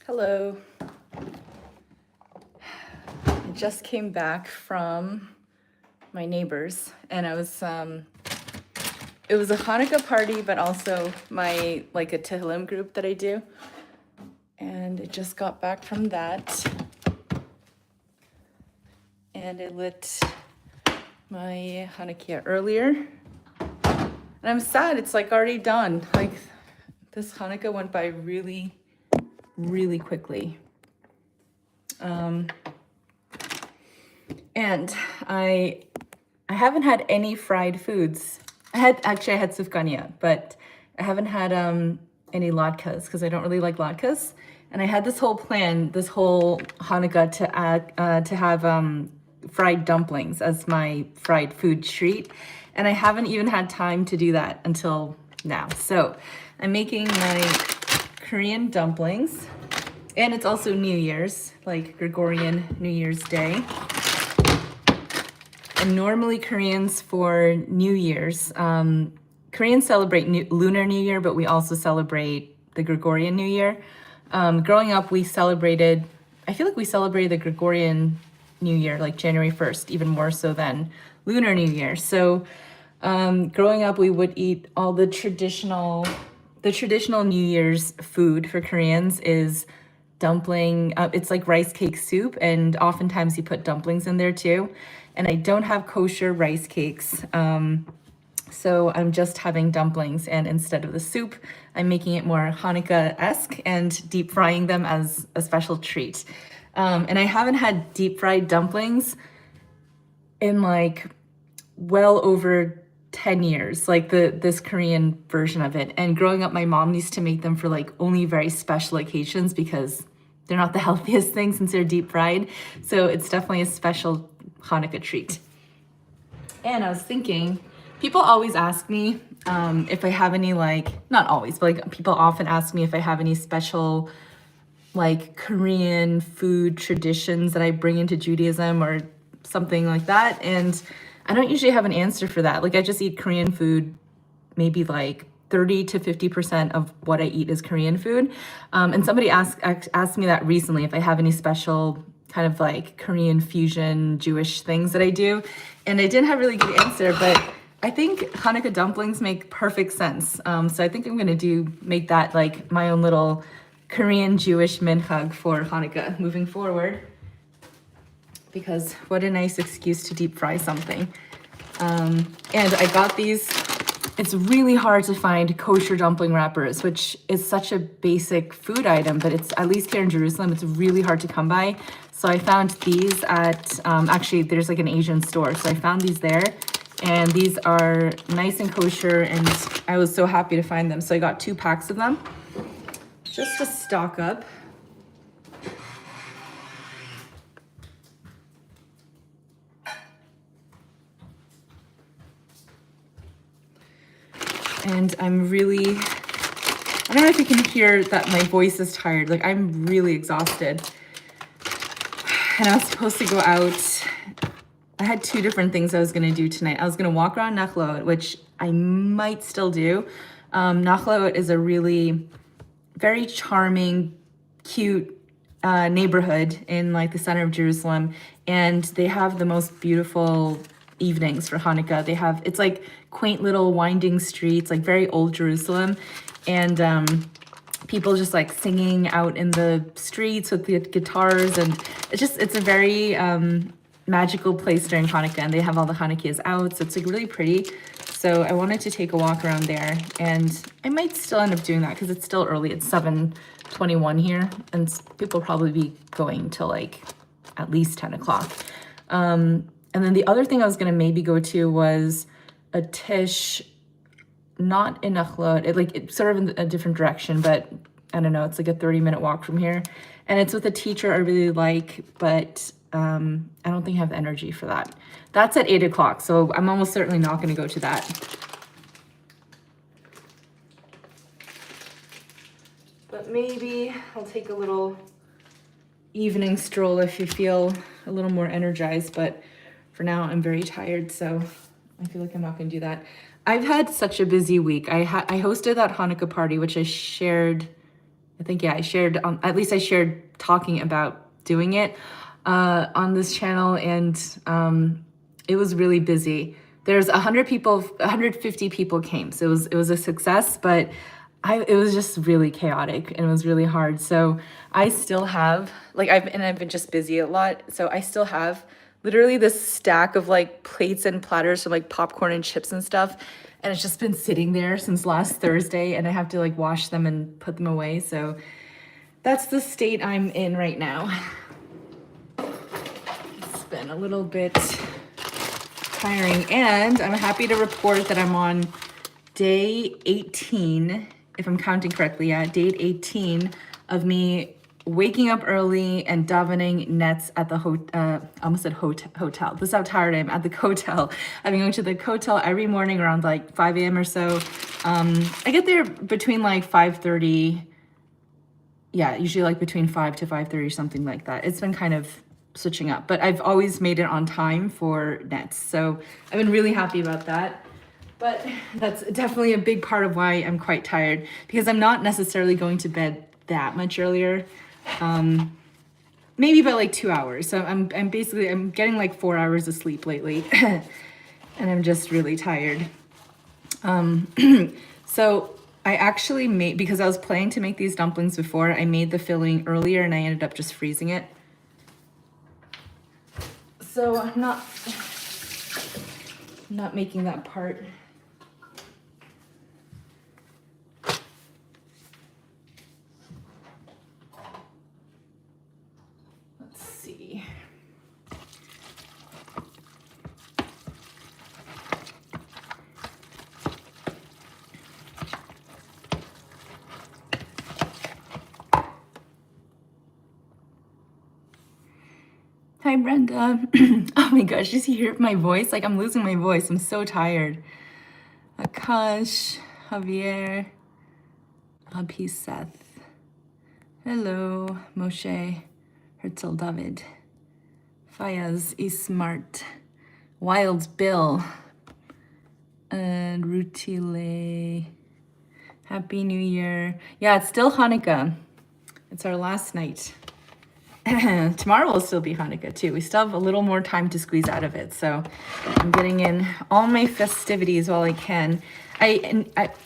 Hello. I just came back from my neighbors and it was a Hanukkah party, but also my a Tehillim group that I do. And I just got back from that. And I lit my Hanukkah earlier. And I'm sad it's already done. This Hanukkah went by really, really quickly. And I haven't had any fried foods. I had sufganiyah, but I haven't had any latkes because I don't really like latkes. And I had this whole plan, this whole Hanukkah to have fried dumplings as my fried food treat. And I haven't even had time to do that until now. So I'm making my Korean dumplings. And it's also New Year's, Gregorian New Year's Day. And normally Koreans for New Year's, Koreans celebrate Lunar New Year, but we also celebrate the Gregorian New Year. Growing up, I feel like we celebrated the Gregorian New Year, January 1st, even more so than Lunar New Year. So growing up, we would eat all the traditional New Year's food for Koreans is dumpling. It's like rice cake soup, and oftentimes you put dumplings in there too. And I don't have kosher rice cakes, so I'm just having dumplings. And instead of the soup, I'm making it more Hanukkah-esque and deep frying them as a special treat. And I haven't had deep fried dumplings in well over 10 years, this Korean version of it. And growing up, my mom used to make them for only very special occasions because they're not the healthiest thing since they're deep fried. So it's definitely a special Hanukkah treat. And I was thinking, people always ask me if I have any not always, but people often ask me if I have any special Korean food traditions that I bring into Judaism or something like that. And I don't usually have an answer for that. I just eat Korean food, maybe 30 to 50% of what I eat is Korean food. And somebody asked me that recently, if I have any special kind of Korean fusion Jewish things that I do. And I didn't have a really good answer, but I think Hanukkah dumplings make perfect sense. So I think I'm gonna make that my own little Korean Jewish minhag for Hanukkah moving forward. Because what a nice excuse to deep fry something. And I got these. It's really hard to find kosher dumpling wrappers, which is such a basic food item, but it's, at least here in Jerusalem, it's really hard to come by. So I found these at, actually there's an Asian store. So I found these there, and these are nice and kosher, and I was so happy to find them. So I got 2 packs of them just to stock up. And I don't know if you can hear that my voice is tired. I'm really exhausted. And I was supposed to go out. I had 2 different things I was gonna do tonight. I was gonna walk around Nachlaot, which I might still do. Nachlaot is a really very charming, cute neighborhood in the center of Jerusalem. And they have the most beautiful evenings for Hanukkah. It's quaint little winding streets, very old Jerusalem, and people just singing out in the streets with the guitars, and it's a very magical place during Hanukkah, and they have all the Hanukkahs out, so it's really pretty. So I wanted to take a walk around there, and I might still end up doing that because it's still early. It's 7:21 here, and people will probably be going till at least 10 o'clock. And then the other thing I was gonna maybe go to was a tish, not in Nachlaot, it's sort of in a different direction, but I don't know, it's a 30-minute walk from here. And it's with a teacher I really like, but I don't think I have the energy for that. That's at 8 o'clock, so I'm almost certainly not gonna go to that. But maybe I'll take a little evening stroll if you feel a little more energized, but for now I'm very tired, so I feel like I'm not gonna do that. I've had such a busy week. I hosted that Hanukkah party, which I shared I think, yeah, I shared, at least I shared talking about doing it on this channel, and it was really busy. There's 100 people, 150 people came, so it was a success, but it was just really chaotic and it was really hard. So I still have, like, I've been just busy a lot, so I still have literally this stack of like plates and platters from like popcorn and chips and stuff, and it's just been sitting there since last Thursday, and I have to like wash them and put them away. So that's the state I'm in right now. It's been a little bit tiring, and I'm happy to report that I'm on day 18, if I'm counting correctly, yeah, day 18 of me waking up early and davening nets at the almost said hotel. This is how tired I am, at the hotel. I've been going to the hotel every morning around like 5 a.m. or so. I get there between like 5:30. Yeah, usually like between 5 to 5:30, something like that. It's been kind of switching up, but I've always made it on time for nets. So I've been really happy about that. But that's definitely a big part of why I'm quite tired, because I'm not necessarily going to bed that much earlier. Maybe about like 2 hours. So I'm getting like 4 hours of sleep lately, and I'm just really tired. So I actually made, because I was planning to make these dumplings before, I made the filling earlier and I ended up just freezing it. So I'm not making that part. Let's see. Hi, Brenda. Oh my gosh, did you hear my voice? Like, I'm losing my voice. I'm so tired. Akash, Javier, Abhi Seth. Hello, Moshe, Herzl David, Fayaz, Ismart, Wild Bill, and Rutile. Happy New Year. Yeah, it's still Hanukkah. It's our last night. Tomorrow will still be Hanukkah too. We still have a little more time to squeeze out of it. So I'm getting in all my festivities while I can.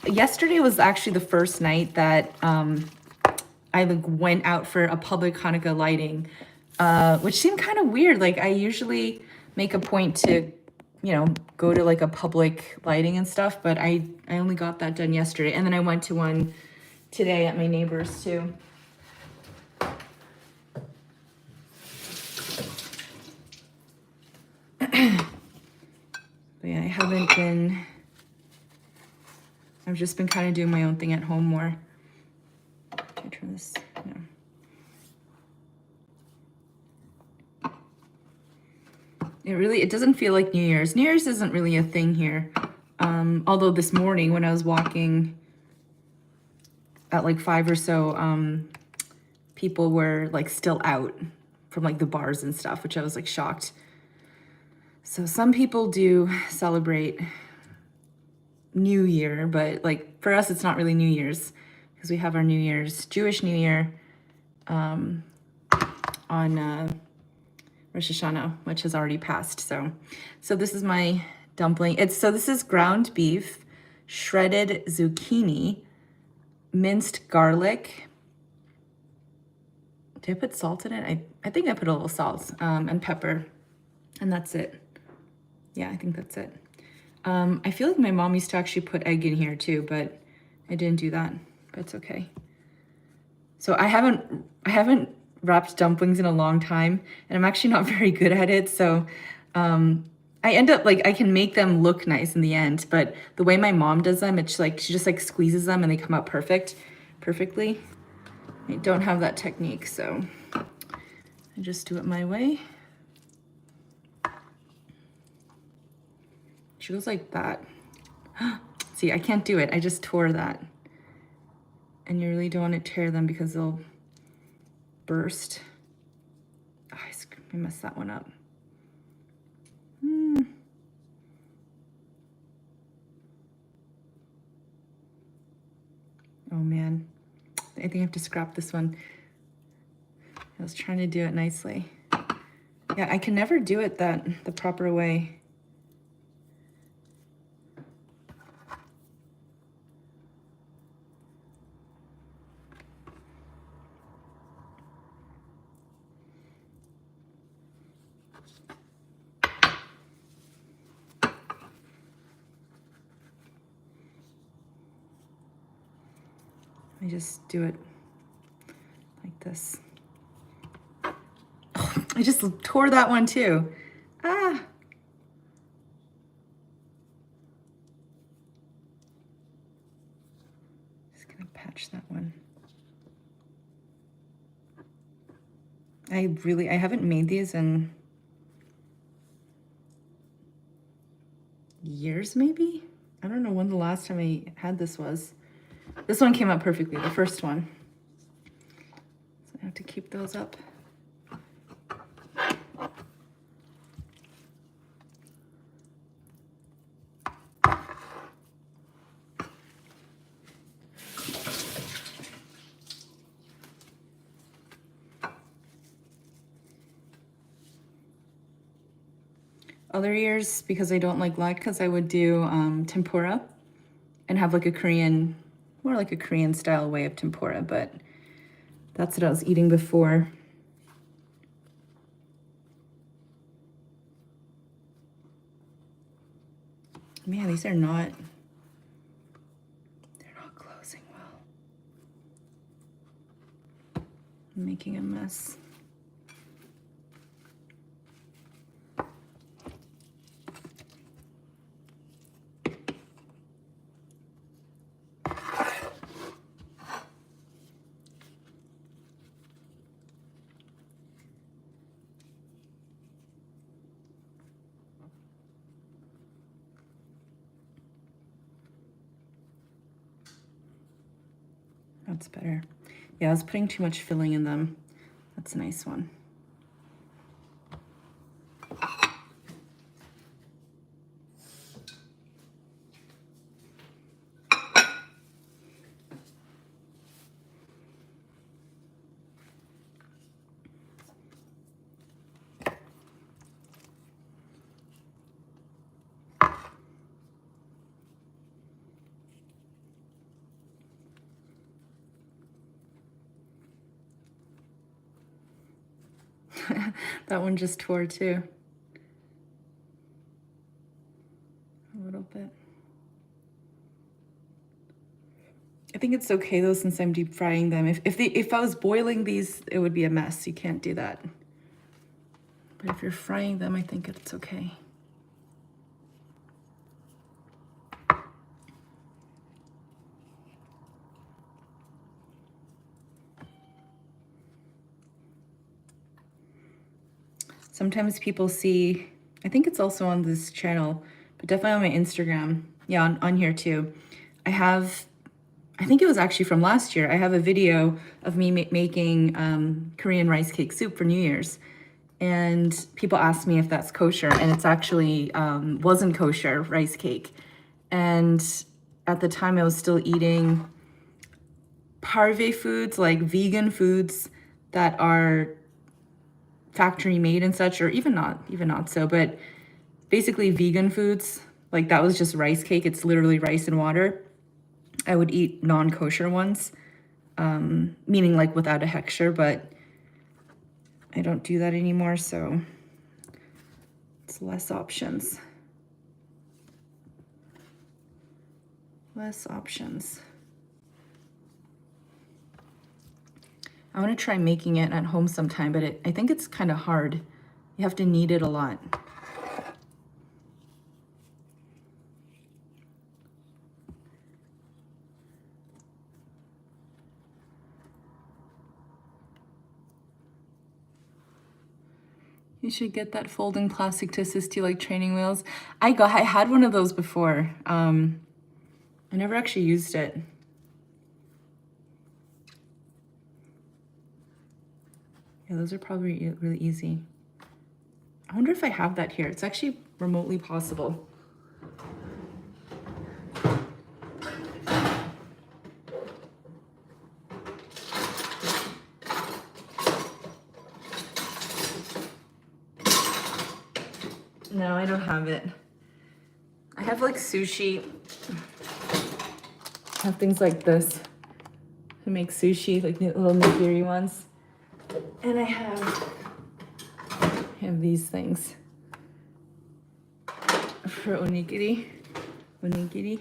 Yesterday was actually the first night that I like went out for a public Hanukkah lighting, which seemed kind of weird. Like, I usually make a point to, go to like a public lighting and stuff, but I only got that done yesterday. And then I went to one today at my neighbor's too. But yeah, I've just been kind of doing my own thing at home more. Can I turn this? No. It doesn't feel like New Year's. New Year's isn't really a thing here. Although this morning when I was walking at like 5 or so, people were like still out from like the bars and stuff, which I was like shocked. So some people do celebrate New Year, but like for us, it's not really New Year's, because we have our New Year's, Jewish New Year, on Rosh Hashanah, which has already passed. So this is my dumpling. This is ground beef, shredded zucchini, minced garlic. Did I put salt in it? I think I put a little salt, and pepper, and that's it. Yeah, I think that's it. I feel like my mom used to actually put egg in here too, but I didn't do that, but it's okay. So I haven't wrapped dumplings in a long time, and I'm actually not very good at it. So I end up like, I can make them look nice in the end, but the way my mom does them, it's like she just like squeezes them and they come out perfectly. I don't have that technique, so I just do it my way. She goes like that. See, I can't do it. I just tore that. And you really don't want to tear them because they'll burst. Oh, I messed that one up. Oh man, I think I have to scrap this one. I was trying to do it nicely. Yeah, I can never do it the proper way. I just do it like this. Oh, I just tore that one too. Ah. Just gonna patch that one. I haven't made these in years maybe? I don't know when the last time I had this was. This one came out perfectly, the first one. So I have to keep those up. Other years, because I don't like latkes, I would do tempura and have like a Korean, more like a Korean style way of tempura, but that's what I was eating before. Man, these are not, they're not closing well. I'm making a mess. That's better. Yeah, I was putting too much filling in them. That's a nice one. That one just tore too. A little bit. I think it's okay though, since I'm deep frying them. If I was boiling these, it would be a mess. You can't do that. But if you're frying them, I think it's okay. Sometimes people see, I think it's also on this channel, but definitely on my Instagram. Yeah, on here too. I think it was actually from last year. I have a video of me making Korean rice cake soup for New Year's. And people ask me if that's kosher, and it's actually wasn't kosher rice cake. And at the time I was still eating parve foods, like vegan foods that are factory made and such, or even not so, but basically vegan foods. Like that was just rice cake. It's literally rice and water. I would eat non-kosher ones, meaning like without a hechsher, but I don't do that anymore, so it's less options. Less options. I want to try making it at home sometime, but I think it's kind of hard. You have to knead it a lot. You should get that folding plastic to assist you like training wheels. I had one of those before. I never actually used it. Yeah, those are probably really easy. I wonder if I have that here. It's actually remotely possible. No, I don't have it. I have like sushi. I have things like this to make sushi, like little nigiri ones. And I have these things for onigiri. Onigiri.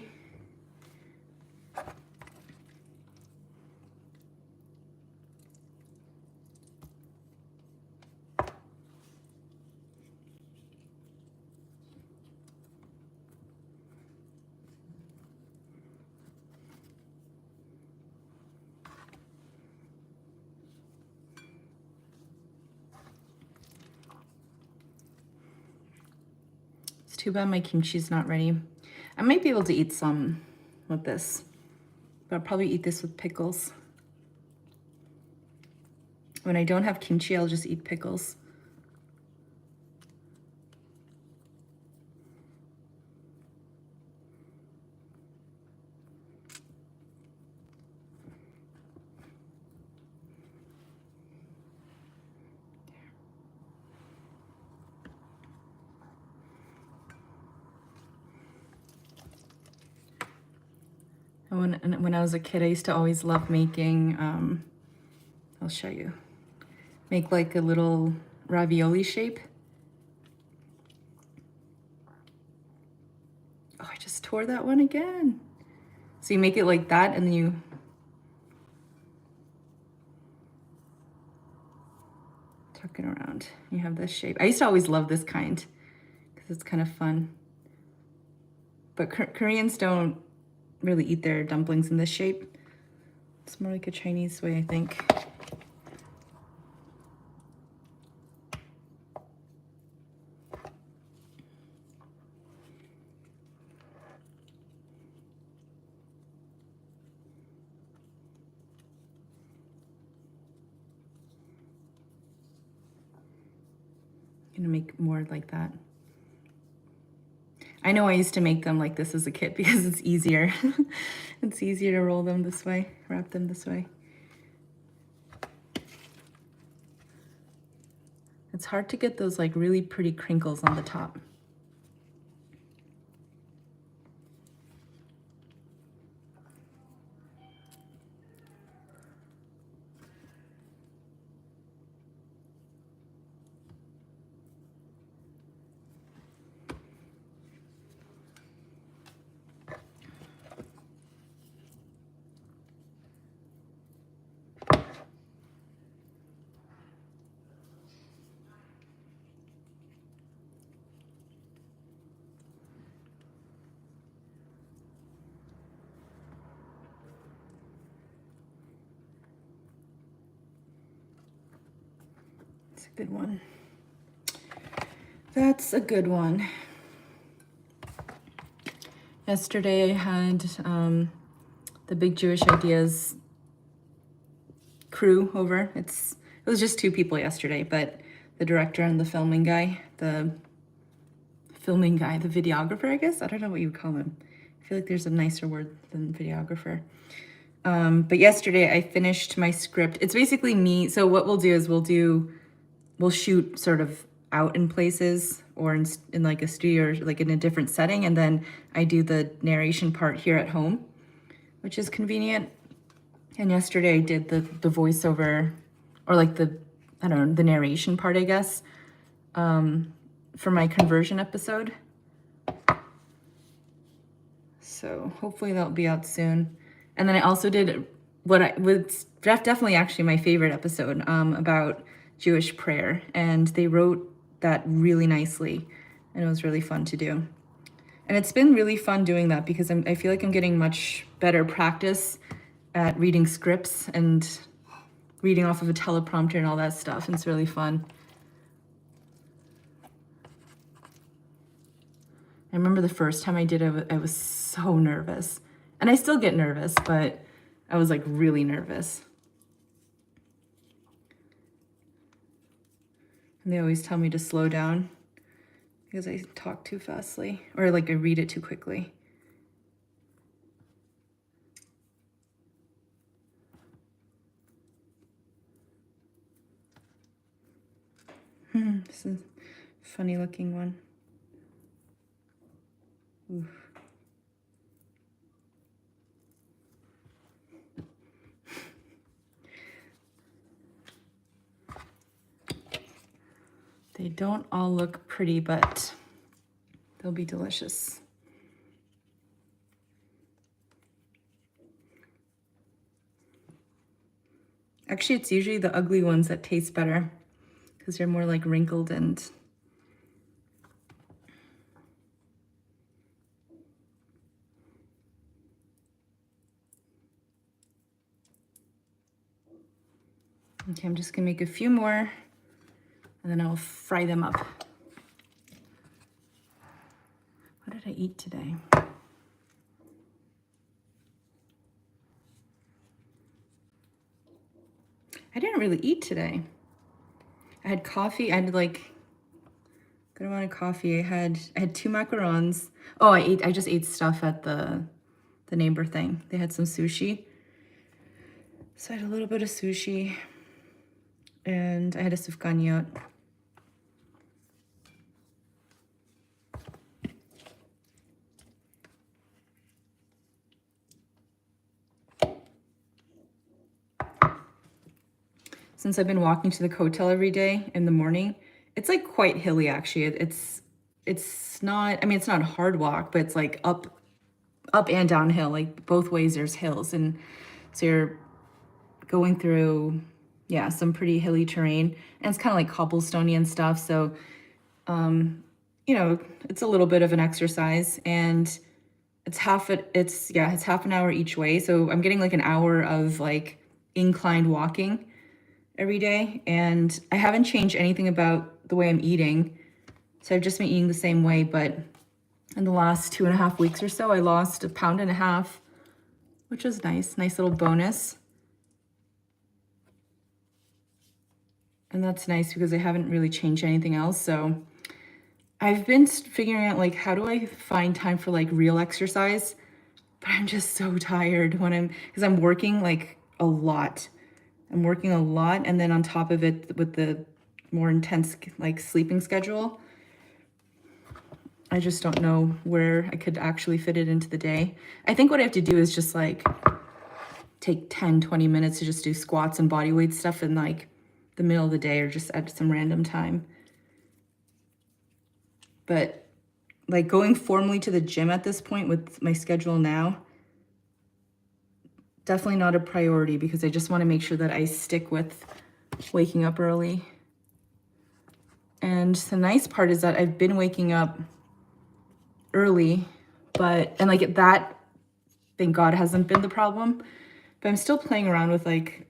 Too bad my kimchi's not ready. I might be able to eat some with this, but I'll probably eat this with pickles. When I don't have kimchi, I'll just eat pickles. When I was a kid, I used to always love making, I'll show you, make like a little ravioli shape. Oh, I just tore that one again. So you make it like that and then you tuck it around. You have this shape. I used to always love this kind because it's kind of fun. But Koreans don't really eat their dumplings in this shape. It's more like a Chinese way, I think. I'm gonna make more like that. I know I used to make them like this as a kid because it's easier. It's easier to roll them this way, wrap them this way. It's hard to get those like really pretty crinkles on the top. Good one. That's a good one. Yesterday I had the Big Jewish Ideas crew over. It was just 2 people yesterday, but the director and the filming guy, the videographer, I guess. I don't know what you would call him. I feel like there's a nicer word than videographer. But yesterday I finished my script. It's basically me. So what we'll do is we'll shoot sort of out in places or in like a studio or like in a different setting. And then I do the narration part here at home, which is convenient. And yesterday I did the voiceover or like the narration part, I guess, for my conversion episode. So hopefully that'll be out soon. And then I also did definitely actually my favorite episode about Jewish prayer, and they wrote that really nicely, and it was really fun to do. And it's been really fun doing that because I feel like I'm getting much better practice at reading scripts and reading off of a teleprompter and all that stuff, and it's really fun. I remember the first time I did it, I was so nervous, and I still get nervous, but I was like really nervous. And they always tell me to slow down because I talk too fastly or like I read it too quickly. This is a funny looking one. Oof. They don't all look pretty, but they'll be delicious. Actually, it's usually the ugly ones that taste better because they're more like wrinkled and okay, I'm just gonna make a few more and then I'll fry them up. What did I eat today? I didn't really eat today. I had coffee. I had like a good amount of coffee. I had 2 macarons. Oh, I just ate stuff at the neighbor thing. They had some sushi. So I had a little bit of sushi and I had a sufganiyot. Since I've been walking to the hotel every day in the morning, it's like quite hilly actually. It's not, I mean, it's not a hard walk, but it's like up and downhill, like both ways there's hills. And so you're going through, yeah, some pretty hilly terrain, and it's kind of like cobblestoney and stuff. So, you know, it's a little bit of an exercise, and it's half an hour each way. So I'm getting like an hour of like inclined walking every day, and I haven't changed anything about the way I'm eating. So I've just been eating the same way, but in the last 2.5 weeks or so, I lost 1.5 pounds, which was nice little bonus. And that's nice because I haven't really changed anything else. So I've been figuring out like, how do I find time for like real exercise? But I'm just so tired because I'm working like a lot. I'm working a lot, and then on top of it, with the more intense like sleeping schedule, I just don't know where I could actually fit it into the day. I think what I have to do is just like take 10-20 minutes to just do squats and body weight stuff in like the middle of the day or just at some random time. But like going formally to the gym at this point with my schedule now, definitely not a priority, because I just want to make sure that I stick with waking up early. And the nice part is that I've been waking up early, and like that, thank God, hasn't been the problem. But I'm still playing around with like,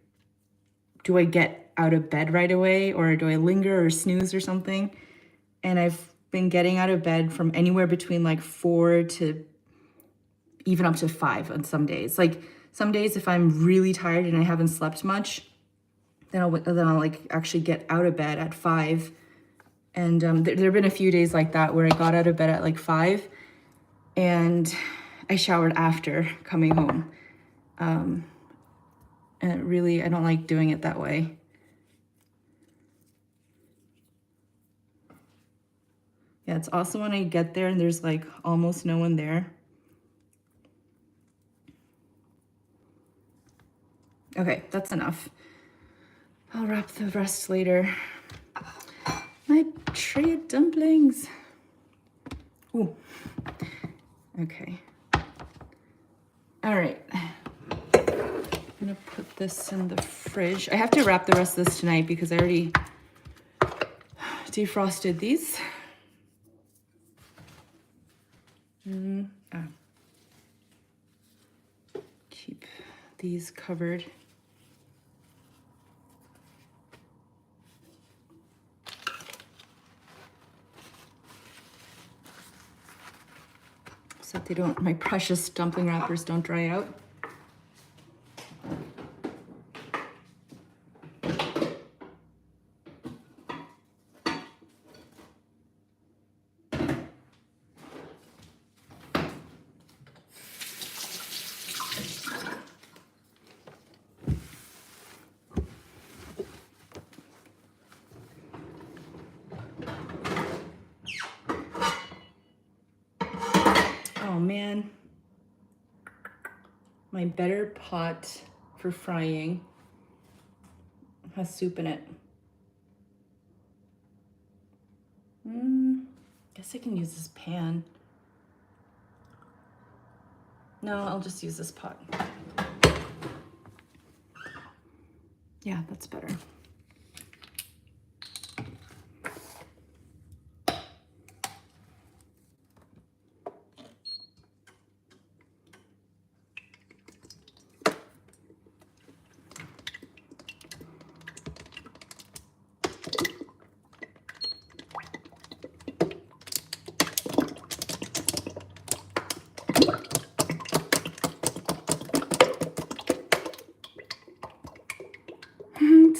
do I get out of bed right away, or do I linger or snooze or something? And I've been getting out of bed from anywhere between like 4 to even up to 5 on some days. Like some days, if I'm really tired and I haven't slept much, then I'll like actually get out of bed at 5. And there have been a few days like that where I got out of bed at like 5 and I showered after coming home. And I don't like doing it that way. Yeah, it's awesome when I get there and there's like almost no one there. Okay, that's enough. I'll wrap the rest later. My tray of dumplings. Ooh. Okay. All right. I'm gonna put this in the fridge. I have to wrap the rest of this tonight because I already defrosted these. Keep these covered. So that my precious dumpling wrappers don't dry out. man. My better pot for frying has soup in it. Guess I can use this pan. No, I'll just use this pot. Yeah, that's better.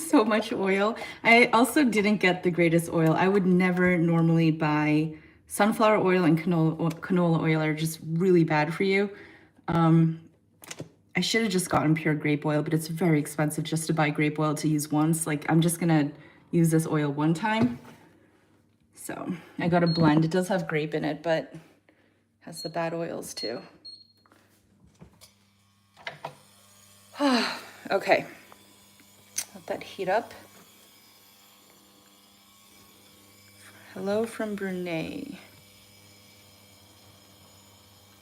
So much oil. I also didn't get the greatest oil. I would never normally buy sunflower oil, and canola oil are just really bad for you. I should have just gotten pure grape oil, but it's very expensive just to buy grape oil to use once. Like, I'm just gonna use this oil one time. So I got a blend. It does have grape in it, but has the bad oils too. Okay. Let that heat up. Hello from Brunei.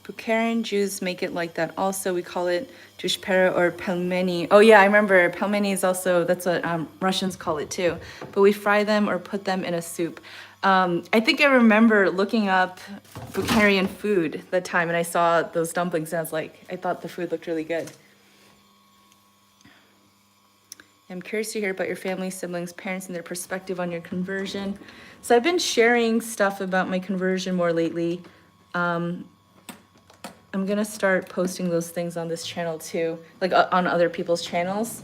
Bukharan Jews make it like that. Also, we call it dushpera or pelmeni. Oh yeah, I remember. Pelmeni is also, that's what Russians call it too. But we fry them or put them in a soup. I think I remember looking up Bukharian food that time, and I saw those dumplings, and I thought the food looked really good. I'm curious to hear about your family, siblings, parents, and their perspective on your conversion. So I've been sharing stuff about my conversion more lately. I'm gonna start posting those things on this channel too, like on other people's channels.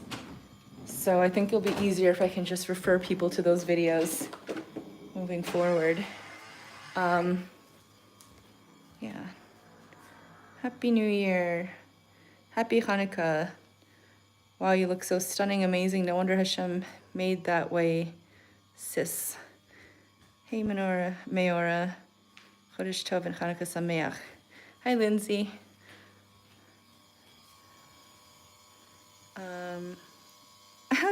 So I think it'll be easier if I can just refer people to those videos moving forward. Yeah. Happy New Year. Happy Hanukkah. Wow, you look so stunning, amazing. No wonder Hashem made that way, sis. Hey, Meorah, Chodesh Tov and Hanukkah Sameach. Hi, Lindsay.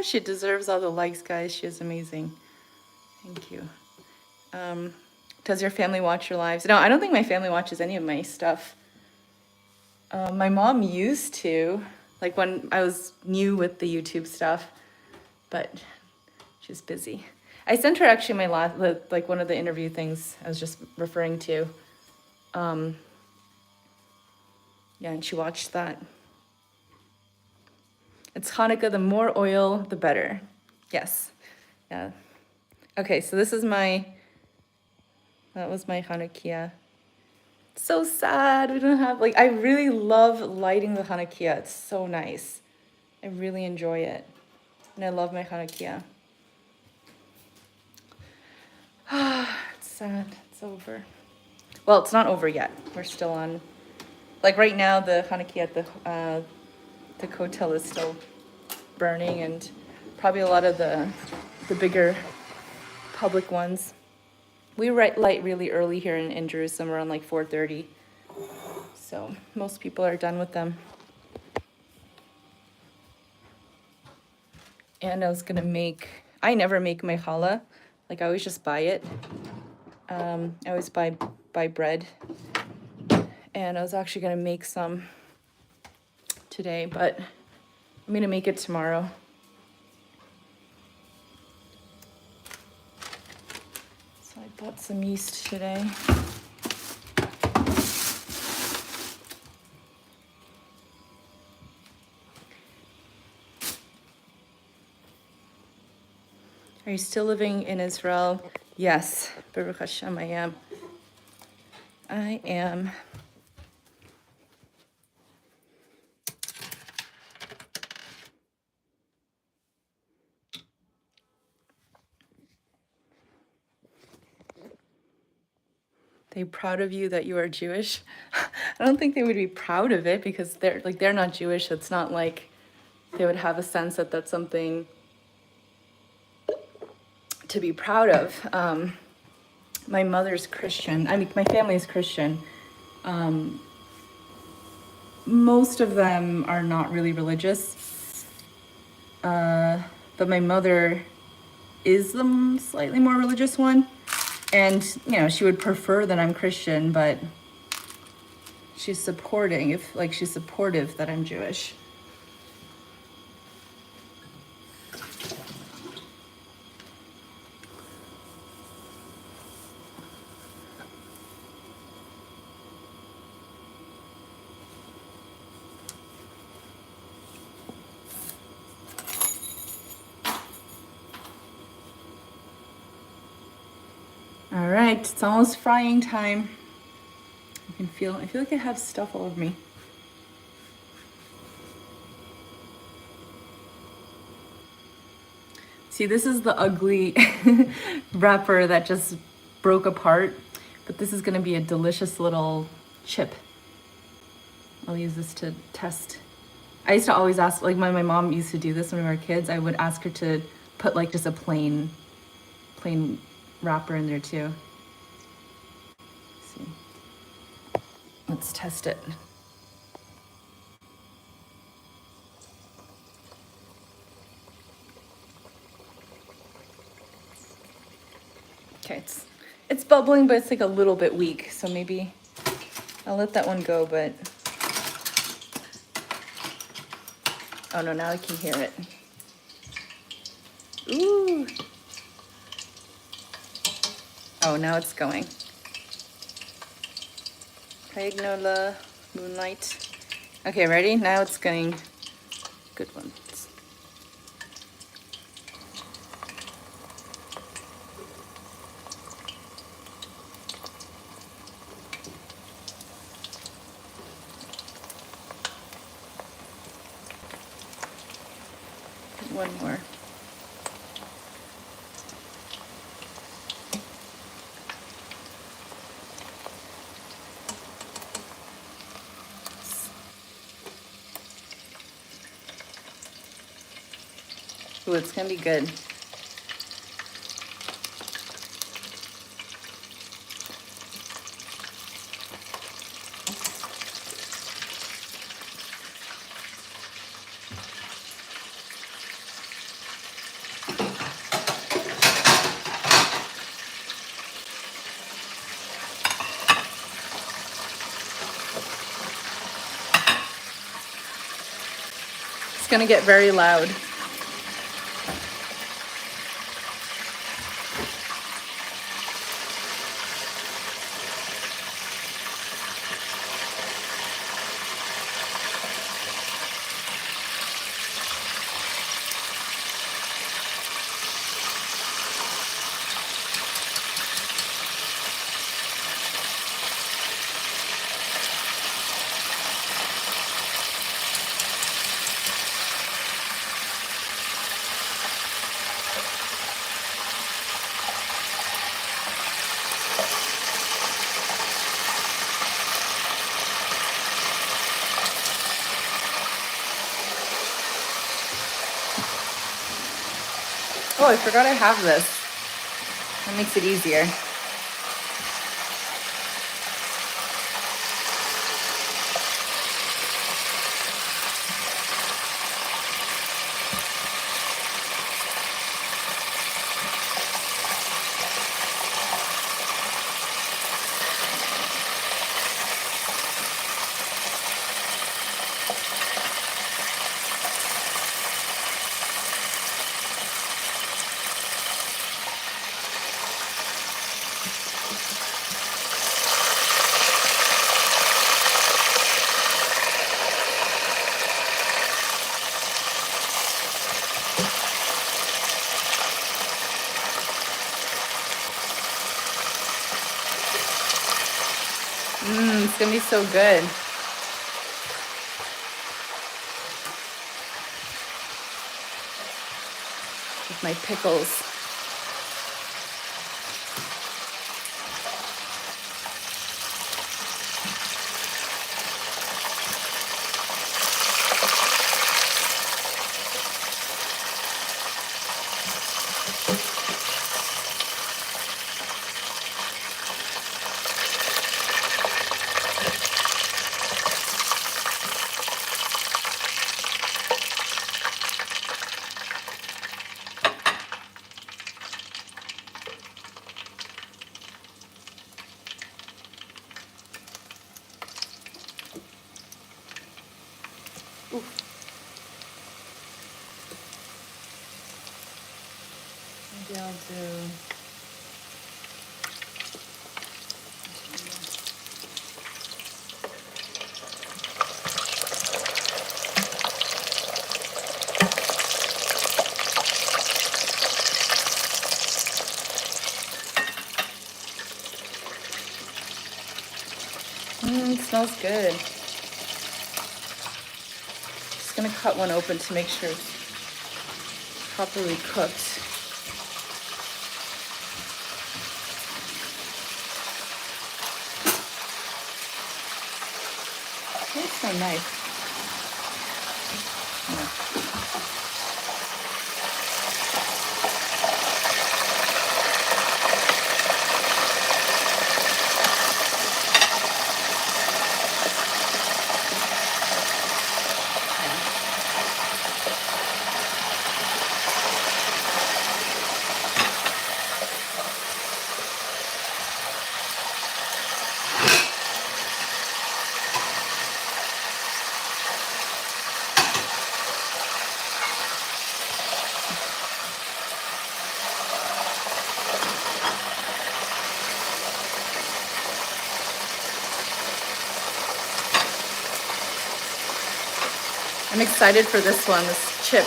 She deserves all the likes, guys. She is amazing. Thank you. Does your family watch your lives? No, I don't think my family watches any of my stuff. My mom used to, like when I was new with the YouTube stuff, but she's busy. I sent her actually my last, like one of the interview things I was just referring to. Yeah, and she watched that. It's Hanukkah, the more oil, the better. Yes, yeah. Okay, so this is that was my Hanukkah. So sad we don't have, I really love lighting the Hanukkah. It's so nice. I really enjoy it. And I love my Hanukkah. It's sad, it's over. Well, it's not over yet. We're still on, right now the Hanukkah at the hotel is still burning, and probably a lot of the bigger public ones. We light really early here in Jerusalem, around 4:30. So most people are done with them. And I was gonna I never make my challah. I always just buy it. I always buy bread. And I was actually gonna make some today, but I'm gonna make it tomorrow. So I bought some yeast today. Are you still living in Israel? Yes, Baruch Hashem, I am. I am. They proud of you that you are Jewish? I don't think they would be proud of it, because they're not Jewish. It's not like they would have a sense that that's something to be proud of. My mother's Christian. I mean, my family is Christian. most of them are not really religious. But my mother is the slightly more religious one. And, you know, she would prefer that I'm Christian, but she's supporting, she's supportive that I'm Jewish. All right, it's almost frying time. I feel like I have stuff all over me. See, this is the ugly wrapper that just broke apart, but this is gonna be a delicious little chip. I'll use this to test. I used to always ask, like my mom used to do this when we were kids. I would ask her to put like just a plain wrapper in there too. Let's see. Let's test it. Okay, it's bubbling, but it's like a little bit weak, so maybe I'll let that one go, but oh no, now I can hear it. Ooh. Oh, now it's going. Pagnola, moonlight. Okay, ready? Now it's going. Good one. One more. Ooh, it's gonna be good. It's gonna get very loud. Oh, I forgot I have this. That makes it easier. It's gonna be so good. With my pickles. Maybe I'll do... It smells good. Just gonna cut one open to make sure it's properly cooked. It's so nice. I'm excited for this one, this chip.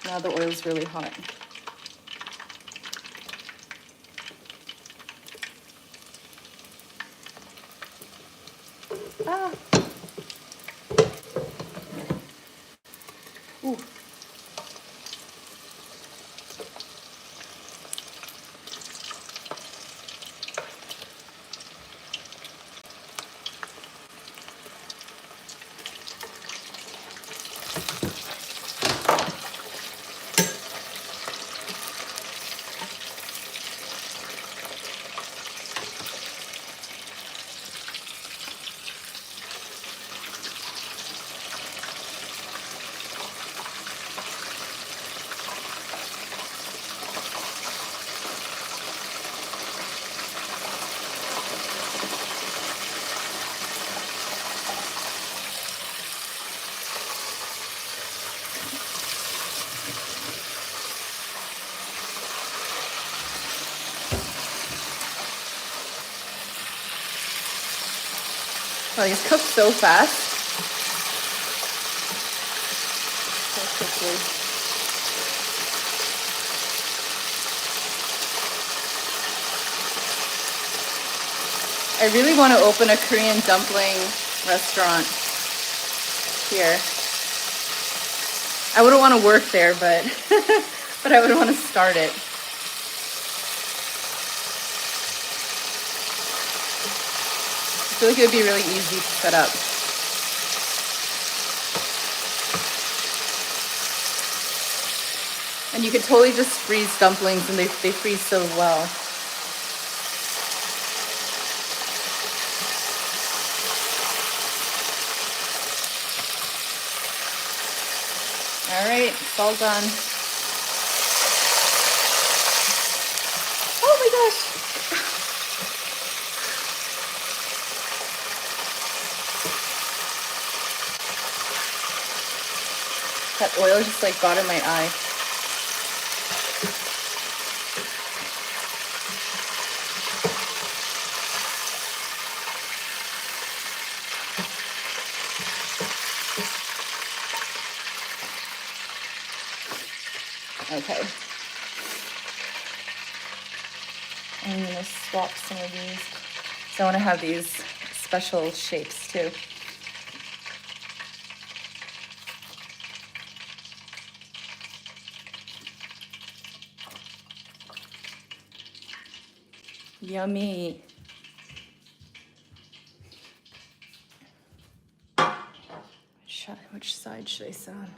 Now the oil's really hot. Ah. Ooh. Well, these cook so fast. So quickly. I really want to open a Korean dumpling restaurant here. I wouldn't want to work there, but but I would want to start it. I feel like it would be really easy to set up. And you could totally just freeze dumplings, and they freeze so well. All right, it's all done. Oh my gosh. That oil just like got in my eye. Okay. I'm gonna swap some of these. So I want to have these special shapes too. Yummy. Which side should I sit on?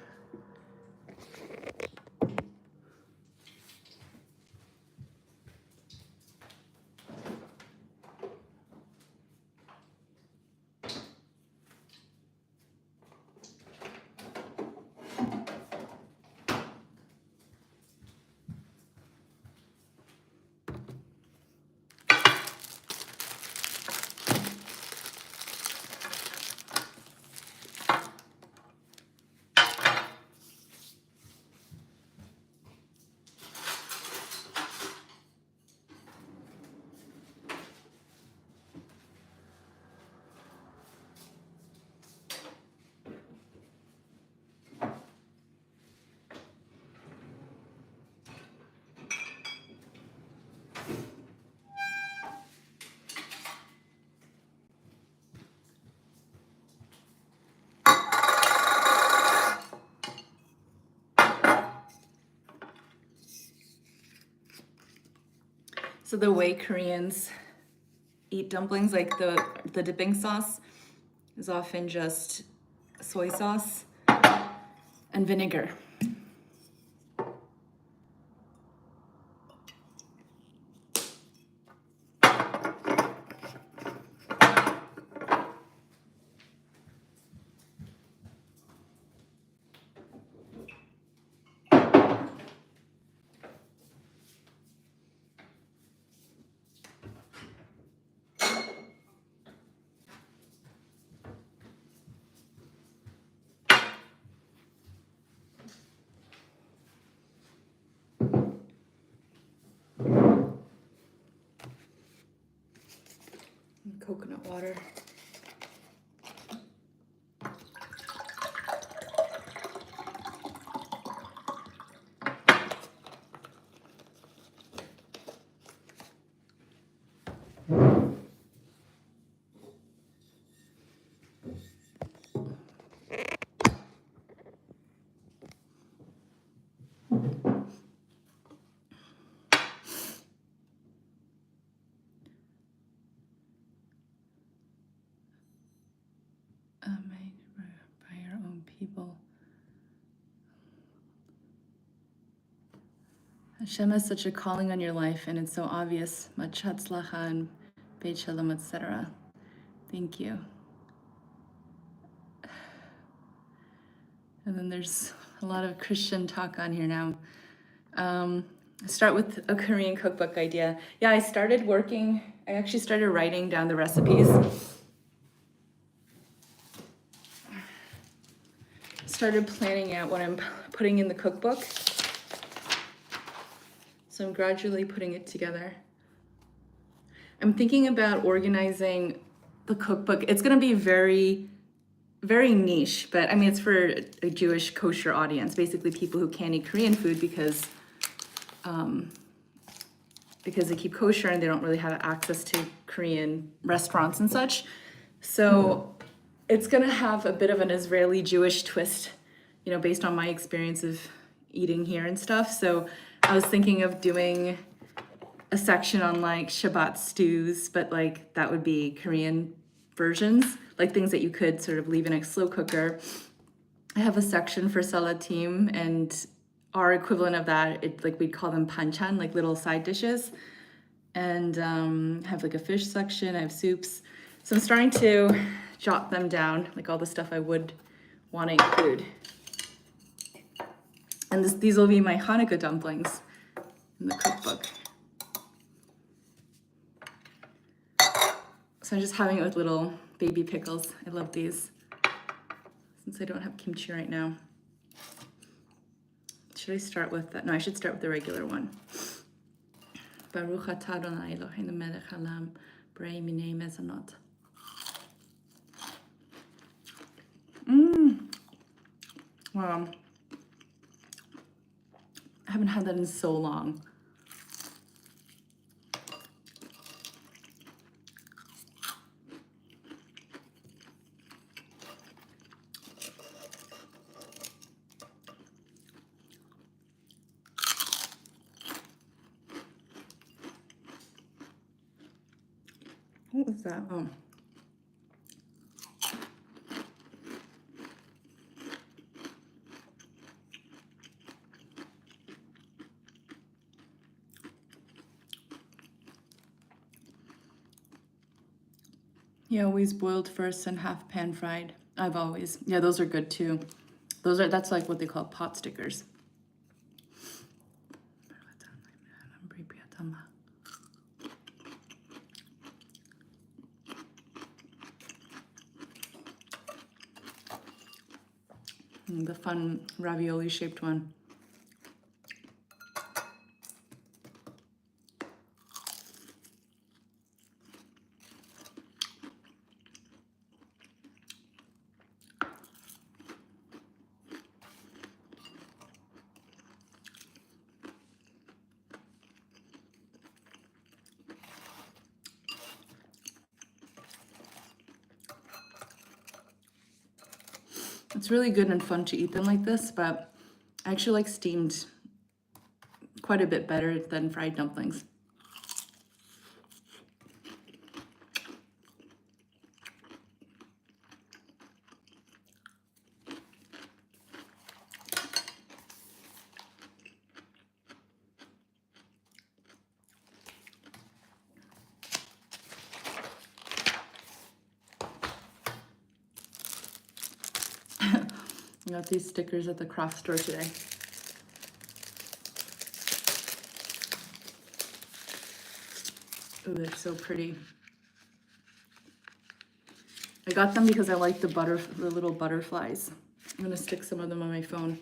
So the way Koreans eat dumplings, like the dipping sauce is often just soy sauce and vinegar. And coconut water. Made by your own people. Hashem has such a calling on your life, and it's so obvious. Hatzlacha and Beit Shalom, etc. Thank you. And then there's a lot of Christian talk on here now. Start with a Korean cookbook idea. Yeah, I actually started writing down the recipes. Started planning out what I'm putting in the cookbook. So I'm gradually putting it together. I'm thinking about organizing the cookbook. It's gonna be very, very niche, but I mean, it's for a Jewish kosher audience, basically people who can't eat Korean food because they keep kosher and they don't really have access to Korean restaurants and such. So it's gonna have a bit of an Israeli Jewish twist, you know, based on my experience of eating here and stuff. So I was thinking of doing a section on like Shabbat stews, but like that would be Korean versions, like things that you could sort of leave in a slow cooker. I have a section for salatim, and our equivalent of that, like we'd call them panchan, like little side dishes. And have like a fish section, I have soups. So I'm starting to jot them down, like all the stuff I would want to include. And these will be my Hanukkah dumplings in the cookbook. So I'm just having it with little baby pickles. I love these, since I don't have kimchi right now. Should I start with that? No, I should start with the regular one. Baruch atah Adonai Eloheinu melech haolam, borei minei mezonot. Wow. I haven't had that in so long. What was that? Oh. Yeah, always boiled first and half pan fried. I've always, yeah, those are good too. That's like what they call pot stickers. The fun ravioli shaped one. It's really good and fun to eat them like this, but I actually like steamed quite a bit better than fried dumplings. I got these stickers at the craft store today. Oh, they're so pretty. I got them because I like the little butterflies. I'm gonna stick some of them on my phone.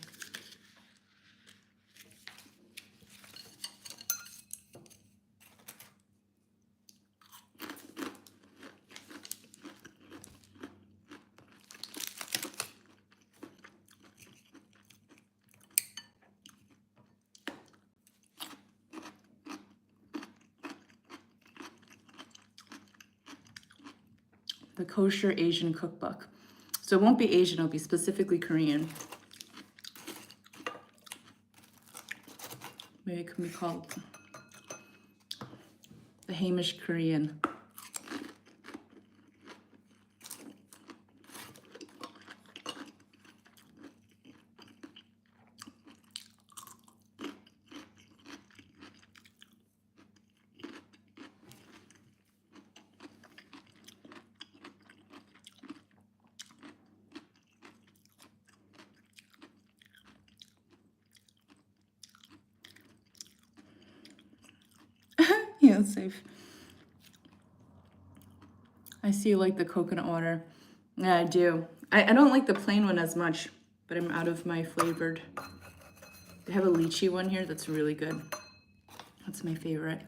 The Kosher Asian cookbook. So it won't be Asian, it'll be specifically Korean. Maybe it can be called the Hamish Korean. Yeah, it's safe. I see you like the coconut water. Yeah, I do. I don't like the plain one as much, but I'm out of my flavored. They have a lychee one here that's really good. That's my favorite.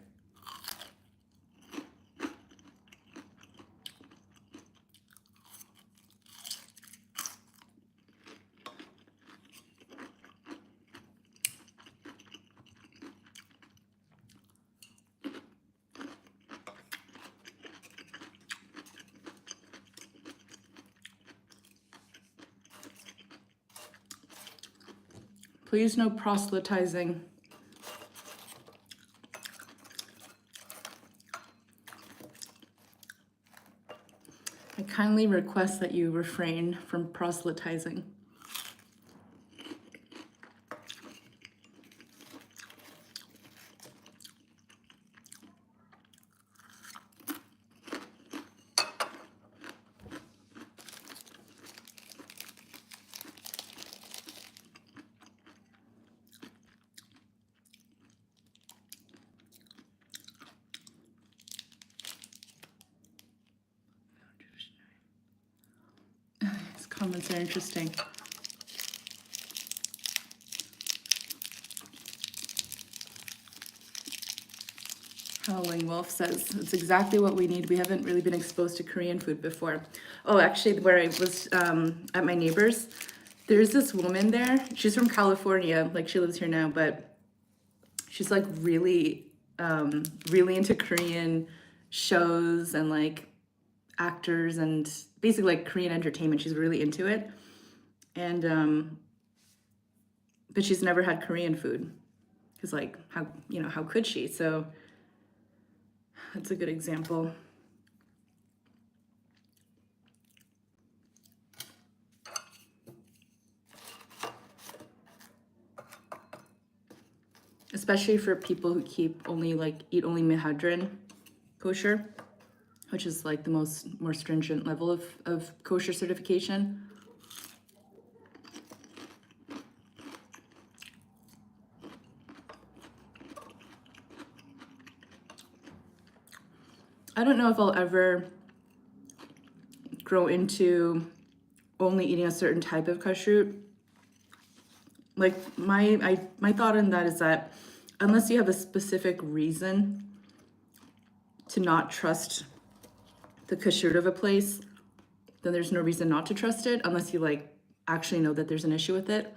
Please no proselytizing. I kindly request that you refrain from proselytizing. These comments are interesting. Howling Wolf says, it's exactly what we need. We haven't really been exposed to Korean food before. Oh, actually, where I was at my neighbor's, there's this woman there. She's from California, like she lives here now, but she's like really, really into Korean shows and like actors and basically like Korean entertainment. She's really into it. And, but she's never had Korean food. Because like, how could she? So that's a good example. Especially for people who eat only Mehadrin kosher, which is like the more stringent level of kosher certification. I don't know if I'll ever grow into only eating a certain type of kashrut. Like my thought on that is that unless you have a specific reason to not trust the kashrut of a place, then there's no reason not to trust it unless you like actually know that there's an issue with it.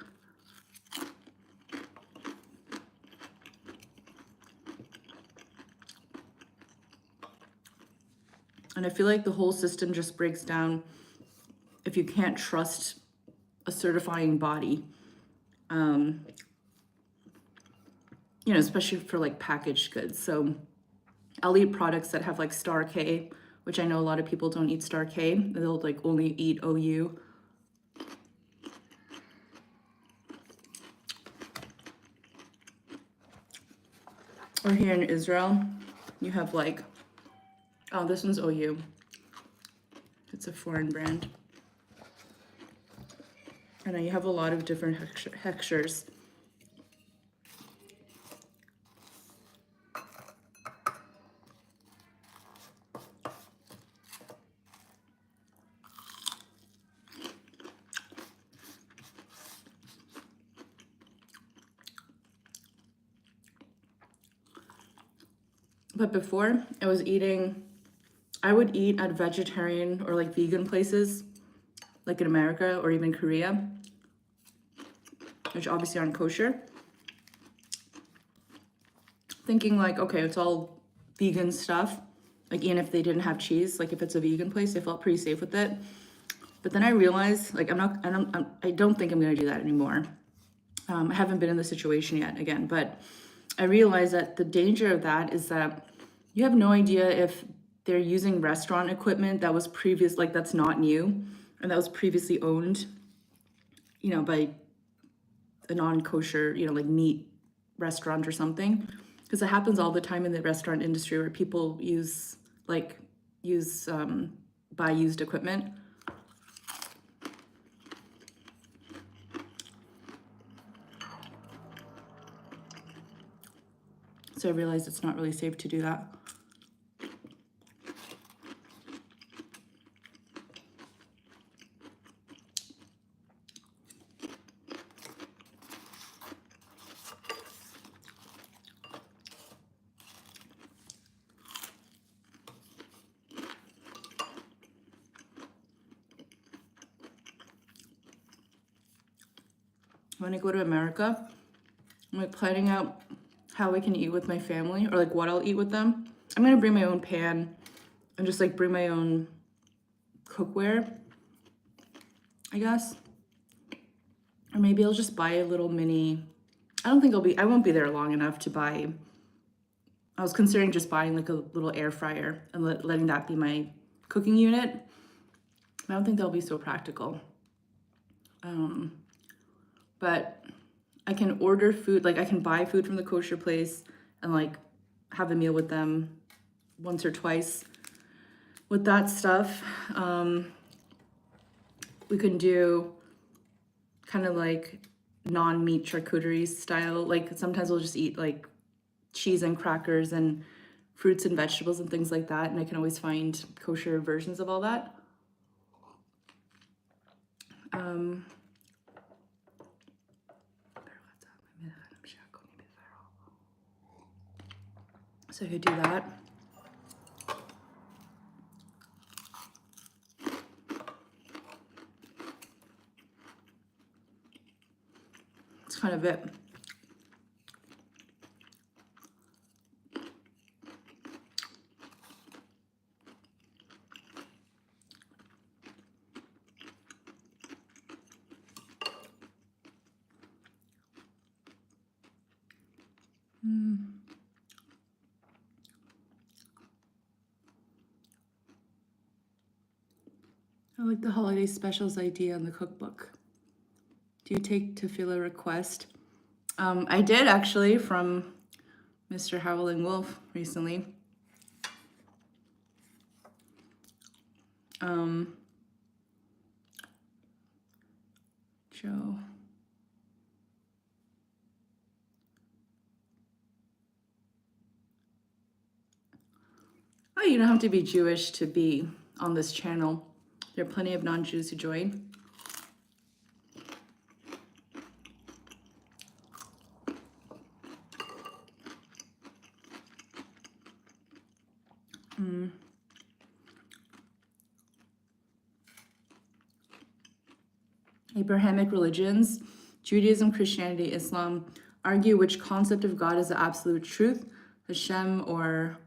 And I feel like the whole system just breaks down if you can't trust a certifying body. Especially for like packaged goods. So I'll eat products that have like star K, which I know a lot of people don't eat star K. They'll like only eat OU. Or here in Israel, you have like, oh, this one's OU. It's a foreign brand. And then you have a lot of different textures. But before, I would eat at vegetarian or like vegan places, like in America or even Korea, which obviously aren't kosher. Thinking like, okay, it's all vegan stuff. Like even if they didn't have cheese, like if it's a vegan place, I felt pretty safe with it. But then I realized, like, I don't think I'm gonna do that anymore. I haven't been in the situation yet again, but I realized that the danger of that is that you have no idea if they're using restaurant equipment that was that's not new and that was previously owned, by a non-kosher, like meat restaurant or something. Because it happens all the time in the restaurant industry where people buy used equipment. So I realized it's not really safe to do that. When I go to America, I'm like planning out how I can eat with my family or like what I'll eat with them. I'm gonna bring my own pan and just like bring my own cookware, I guess. Or maybe I'll just buy a little mini, I won't be there long enough to buy. I was considering just buying like a little air fryer and letting that be my cooking unit. I don't think that'll be so practical. But I can order food, like I can buy food from the kosher place and like have a meal with them once or twice. With that stuff, we can do kind of like non-meat charcuterie style. Like sometimes we'll just eat like cheese and crackers and fruits and vegetables and things like that. And I can always find kosher versions of all that. So I could do that. That's kind of it. I like the holiday specials idea on the cookbook. Do you take tefillah request? I did actually from Mr. Howling Wolf recently. Joe. Oh, you don't have to be Jewish to be on this channel. There are plenty of non-Jews who join. Abrahamic religions, Judaism, Christianity, Islam, argue which concept of God is the absolute truth, Hashem or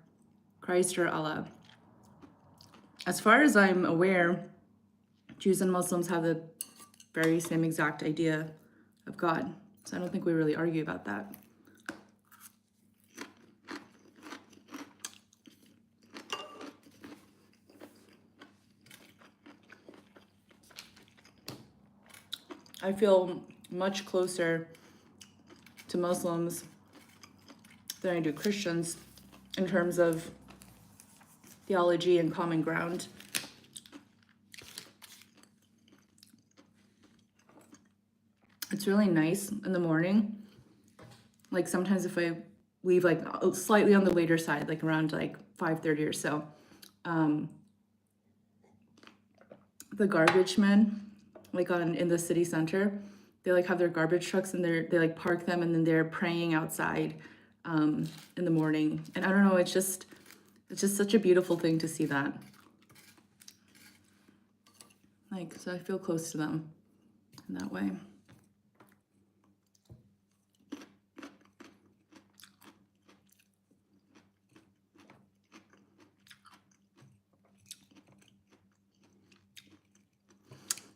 Christ or Allah. As far as I'm aware, Jews and Muslims have the very same exact idea of God. So I don't think we really argue about that. I feel much closer to Muslims than I do Christians in terms of theology and common ground. It's really nice in the morning. Like sometimes if I leave like slightly on the later side, like around like 5:30 or so, the garbage men, like in the city center, they like have their garbage trucks and they like park them and then they're praying outside in the morning. And I don't know, it's just such a beautiful thing to see that. Like, so I feel close to them in that way.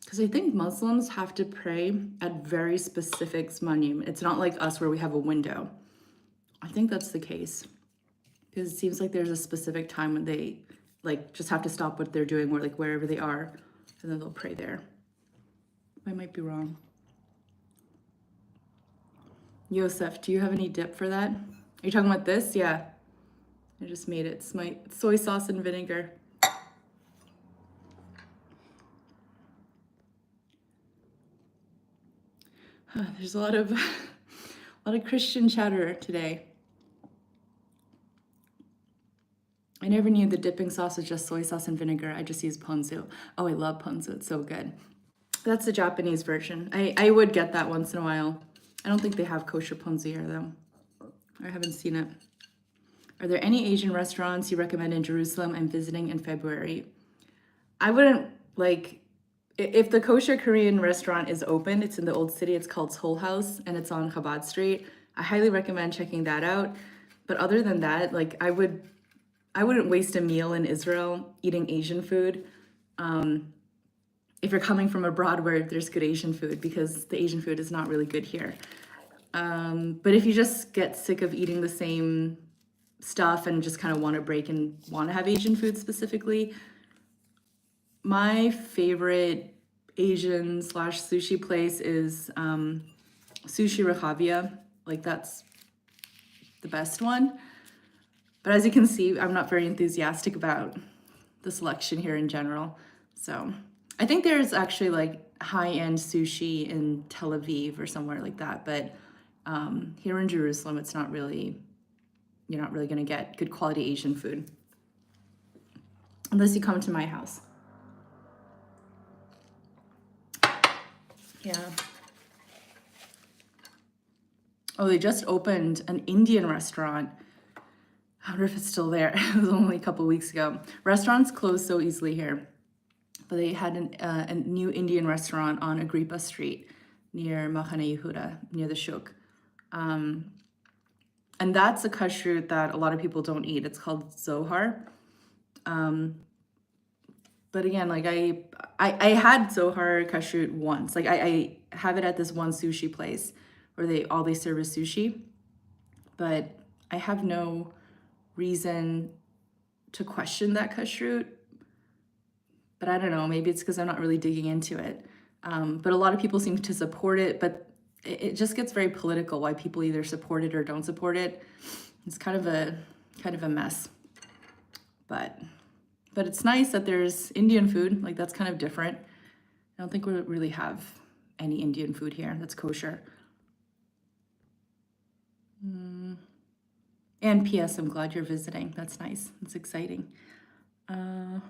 Because I think Muslims have to pray at very specific zmanim. It's not like us where we have a window. I think that's the case. Because it seems like there's a specific time when they like just have to stop what they're doing or like wherever they are, and then they'll pray there. I might be wrong. Yosef, do you have any dip for that? Are you talking about this? Yeah. I just made it. It's my soy sauce and vinegar. There's a lot of Christian chatter today. I never knew the dipping sauce was just soy sauce and vinegar. I just use ponzu. Oh, I love ponzu. It's so good. That's the Japanese version. I would get that once in a while. I don't think they have kosher ponzu here though. I haven't seen it. Are there any Asian restaurants you recommend in Jerusalem? I'm visiting in February. I wouldn't like, if the kosher Korean restaurant is open, it's in the old city, it's called Seoul House and it's on Chabad Street. I highly recommend checking that out. But other than that, like I wouldn't waste a meal in Israel eating Asian food. If you're coming from abroad where there's good Asian food, because the Asian food is not really good here. But if you just get sick of eating the same stuff and just kind of want to break and want to have Asian food specifically, my favorite Asian / sushi place is Sushi Rehavia. Like that's the best one. But as you can see, I'm not very enthusiastic about the selection here in general. So I think there's actually like high-end sushi in Tel Aviv or somewhere like that. But here in Jerusalem, it's not really, you're not really going to get good quality Asian food. Unless you come to my house. Yeah. Oh, they just opened an Indian restaurant. I wonder if it's still there. It was only a couple of weeks ago. Restaurants close so easily here. But they had a new Indian restaurant on Agrippa Street near Machane Yehuda, near the Shuk. And that's a kashrut that a lot of people don't eat. It's called Zohar. But again, like I had Zohar kashrut once. Like I have it at this one sushi place where all they serve is sushi. But I have no reason to question that kashrut. But I don't know, maybe it's because I'm not really digging into it. But a lot of people seem to support it, but it just gets very political why people either support it or don't support it. It's kind of a mess. But it's nice that there's Indian food, like that's kind of different. I don't think we really have any Indian food here that's kosher. And P.S. I'm glad you're visiting. That's nice. That's exciting. The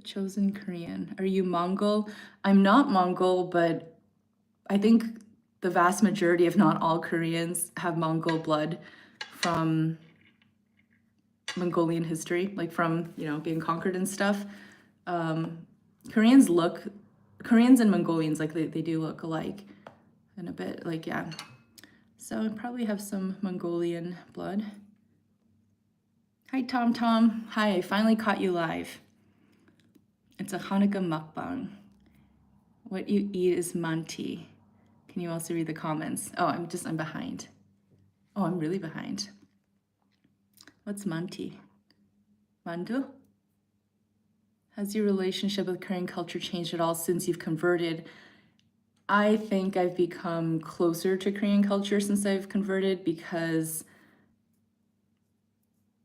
chosen Korean. Are you Mongol? I'm not Mongol, but I think the vast majority, if not all Koreans, have Mongol blood from Mongolian history, like from, being conquered and stuff. Koreans and Mongolians, like they do look alike in a bit, like, yeah. So I probably have some Mongolian blood. Hi, Tom. Hi, I finally caught you live. It's a Hanukkah mukbang. What you eat is manti. Can you also read the comments? Oh, I'm behind. Oh, I'm really behind. What's manti? Mandu? Has your relationship with Korean culture changed at all since you've converted? I think I've become closer to Korean culture since I've converted because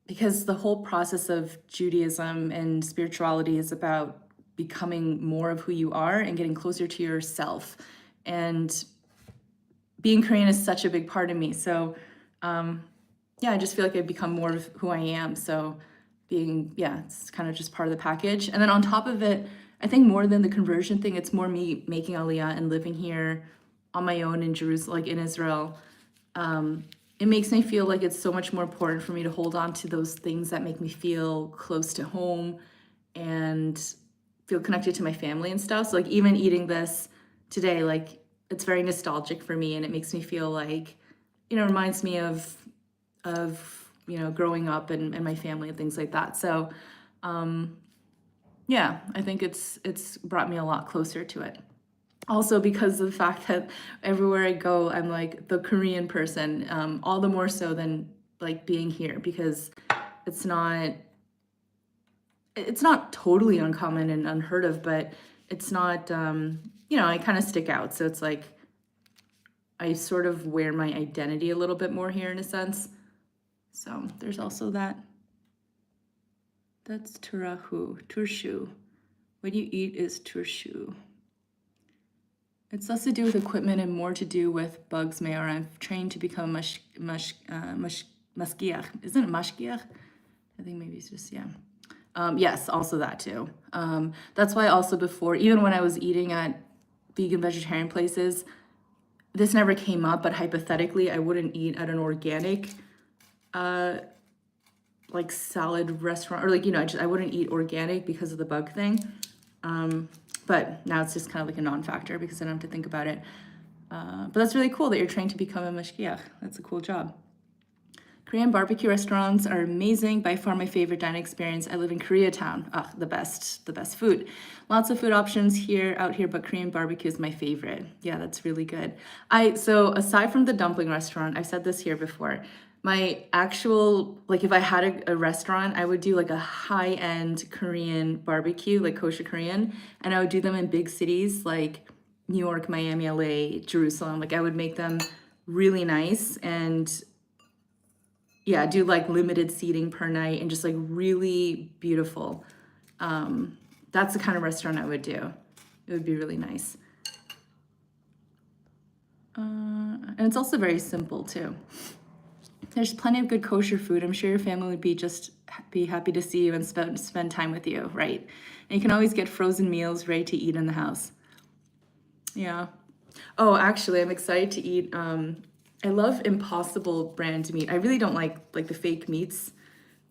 the whole process of Judaism and spirituality is about becoming more of who you are and getting closer to yourself And being Korean is such a big part of me. So yeah, I just feel like I've become more of who I am. So it's kind of just part of the package. And then on top of it, I think more than the conversion thing, it's more me making Aliyah and living here on my own in Jerusalem, like in Israel. It makes me feel like it's so much more important for me to hold on to those things that make me feel close to home and feel connected to my family and stuff. So like even eating this today, like it's very nostalgic for me, and it makes me feel like, reminds me of growing up and my family and things like that. So yeah, I think it's brought me a lot closer to it. Also because of the fact that everywhere I go, I'm like the Korean person, all the more so than like being here, because it's not totally uncommon and unheard of, but it's not, I kind of stick out. So it's like I sort of wear my identity a little bit more here in a sense. So there's also that. That's turshu. What you eat is turshu. It's less to do with equipment and more to do with bugs, Meorah. I'm trained to become a mashgiach. Isn't it mashgiach? I think maybe it's just, yeah. Yes, also that too. That's why also before, even when I was eating at vegan vegetarian places, this never came up, but hypothetically, I wouldn't eat at an organic like salad restaurant, or like, I wouldn't eat organic because of the bug thing. But now it's just kind of like a non-factor because I don't have to think about it. But that's really cool that you're trained to become a mashgiach. That's a cool job. Korean barbecue restaurants are amazing. By far my favorite dining experience. I live in Koreatown. The best food. Lots of food options out here, but Korean barbecue is my favorite. Yeah, that's really good. So aside from the dumpling restaurant, I've said this here before, my actual, like if I had a restaurant, I would do like a high-end Korean barbecue, like kosher Korean, and I would do them in big cities like New York, Miami, LA, Jerusalem. Like I would make them really nice and yeah, do like limited seating per night and just like really beautiful. That's the kind of restaurant I would do. It would be really nice. And it's also very simple too. There's plenty of good kosher food. I'm sure your family would be happy to see you and spend time with you, right? And you can always get frozen meals ready to eat in the house. Yeah. Oh, actually, I'm excited to eat. I love Impossible brand meat. I really don't like the fake meats,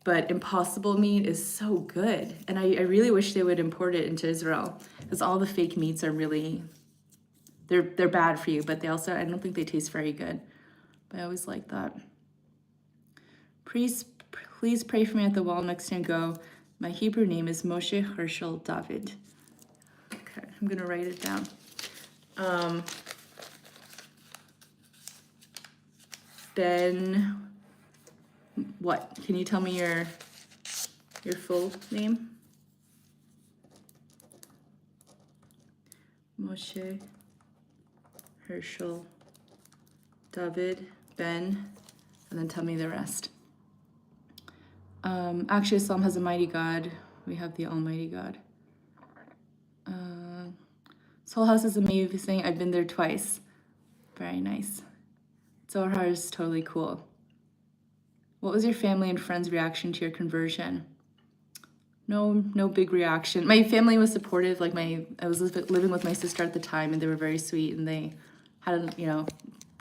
but Impossible meat is so good. And I really wish they would import it into Israel, because all the fake meats are really, they're bad for you, but they also, I don't think they taste very good. But I always like that. Please pray for me at the wall next time I go. My Hebrew name is Moshe Herschel David. Okay, I'm gonna write it down. Ben, what? Can you tell me your full name? Moshe Herschel David Ben, and then tell me the rest. Actually, Islam has a mighty God. We have the Almighty God. Soul House is amazing. I've been there twice. Very nice. Zohar is totally cool. What was your family and friends' reaction to your conversion? No big reaction. My family was supportive. Like I was living with my sister at the time, and they were very sweet, and they had,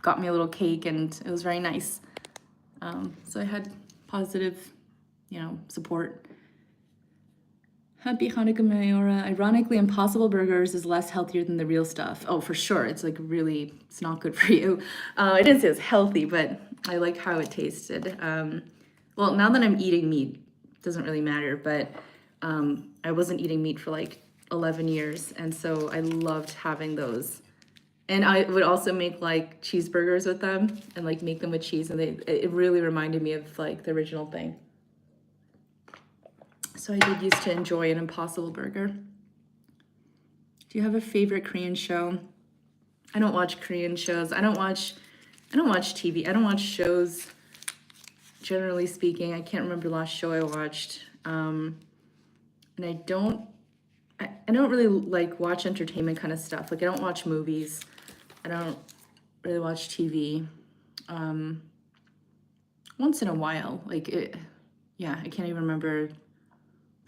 got me a little cake, and it was very nice. So I had positive, support. Happy Hanukkah, Meorah. Ironically, Impossible Burgers is less healthier than the real stuff. Oh, for sure. It's like really, it's not good for you. I didn't say it's healthy, but I like how it tasted. Well, now that I'm eating meat, it doesn't really matter, but I wasn't eating meat for like 11 years, and so I loved having those. And I would also make like cheeseburgers with them and like make them with cheese, and it really reminded me of like the original thing. So I did used to enjoy an Impossible Burger. Do you have a favorite Korean show? I don't watch Korean shows. I don't watch TV. I don't watch shows, generally speaking. I can't remember the last show I watched. And I don't really like watch entertainment kind of stuff. Like I don't watch movies. I don't really watch TV. Once in a while, like yeah, I can't even remember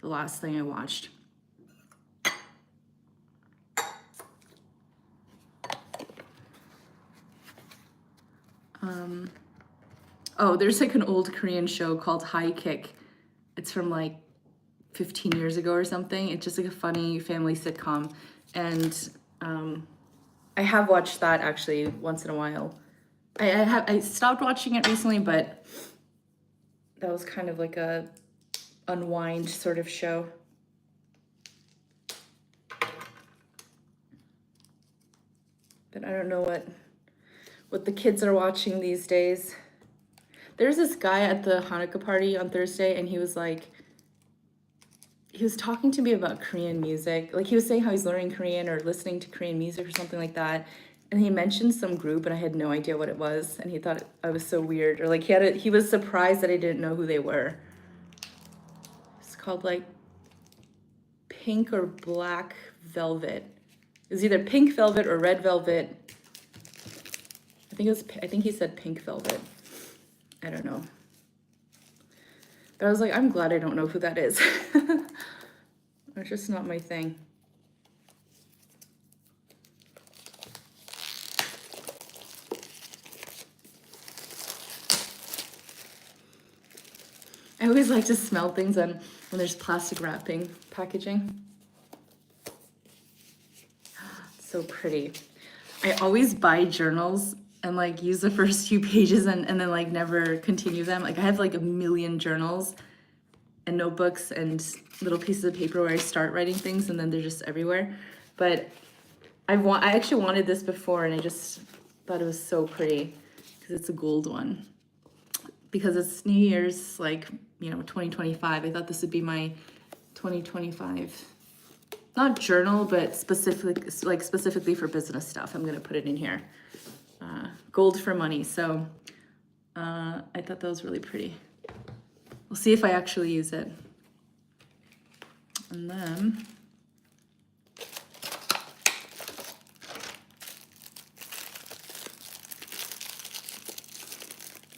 the last thing I watched. Oh, there's like an old Korean show called High Kick. It's from like 15 years ago or something. It's just like a funny family sitcom. And I have watched that actually once in a while. I stopped watching it recently, but that was kind of like a unwind sort of show. But I don't know what the kids are watching these days. There's this guy at the Hanukkah party on Thursday, and he was talking to me about Korean music. Like, he was saying how he's learning Korean or listening to Korean music or something like that. And he mentioned some group, and I had no idea what it was. And he thought I was so weird. Or like he was surprised that I didn't know who they were. It's called like Pink or Black Velvet. It was either Pink Velvet or Red Velvet. I think he said Pink Velvet. I don't know. But I was like, I'm glad I don't know who that is. It's just not my thing. I always like to smell things when there's plastic wrapping packaging. So pretty. I always buy journals and like use the first few pages and then like never continue them. Like I have like a million journals and notebooks and little pieces of paper where I start writing things and then they're just everywhere. But I actually wanted this before and I just thought it was so pretty because it's a gold one. Because it's New Year's, like, 2025. I thought this would be my 2025, not journal, but specifically for business stuff. I'm gonna put it in here. Gold for money. So I thought that was really pretty. We'll see if I actually use it. And then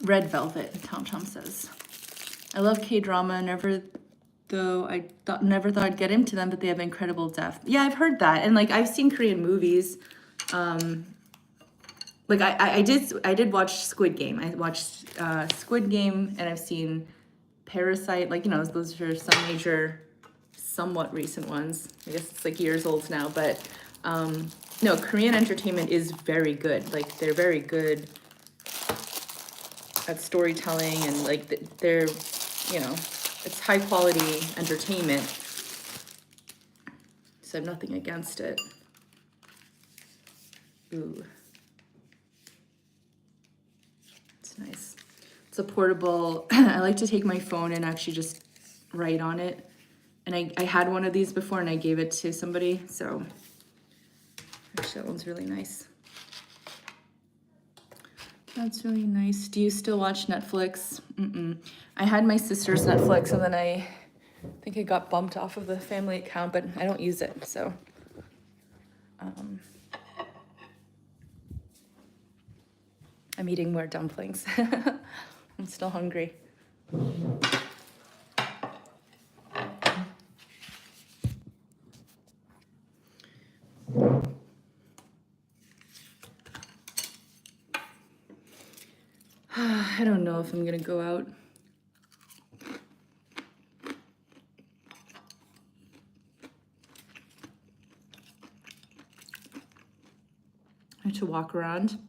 Red Velvet, Tom Tom says. I love K-drama, never thought I'd get into them, but they have incredible depth. Yeah, I've heard that. And like I've seen Korean movies. Like I did watch Squid Game. I watched Squid Game and I've seen Parasite. Like, those are some major, somewhat recent ones. I guess it's like years old now, but no, Korean entertainment is very good. Like they're very good at storytelling and like they're, it's high quality entertainment. So I have nothing against it. Ooh. It's nice. It's a portable, I like to take my phone and actually just write on it. And I had one of these before and I gave it to somebody. So actually that one's really nice. That's really nice. Do you still watch Netflix? I had my sister's Netflix and then I think it got bumped off of the family account, but I don't use it, so. I'm eating more dumplings. I'm still hungry. I don't know if I'm gonna go out. I have to walk around.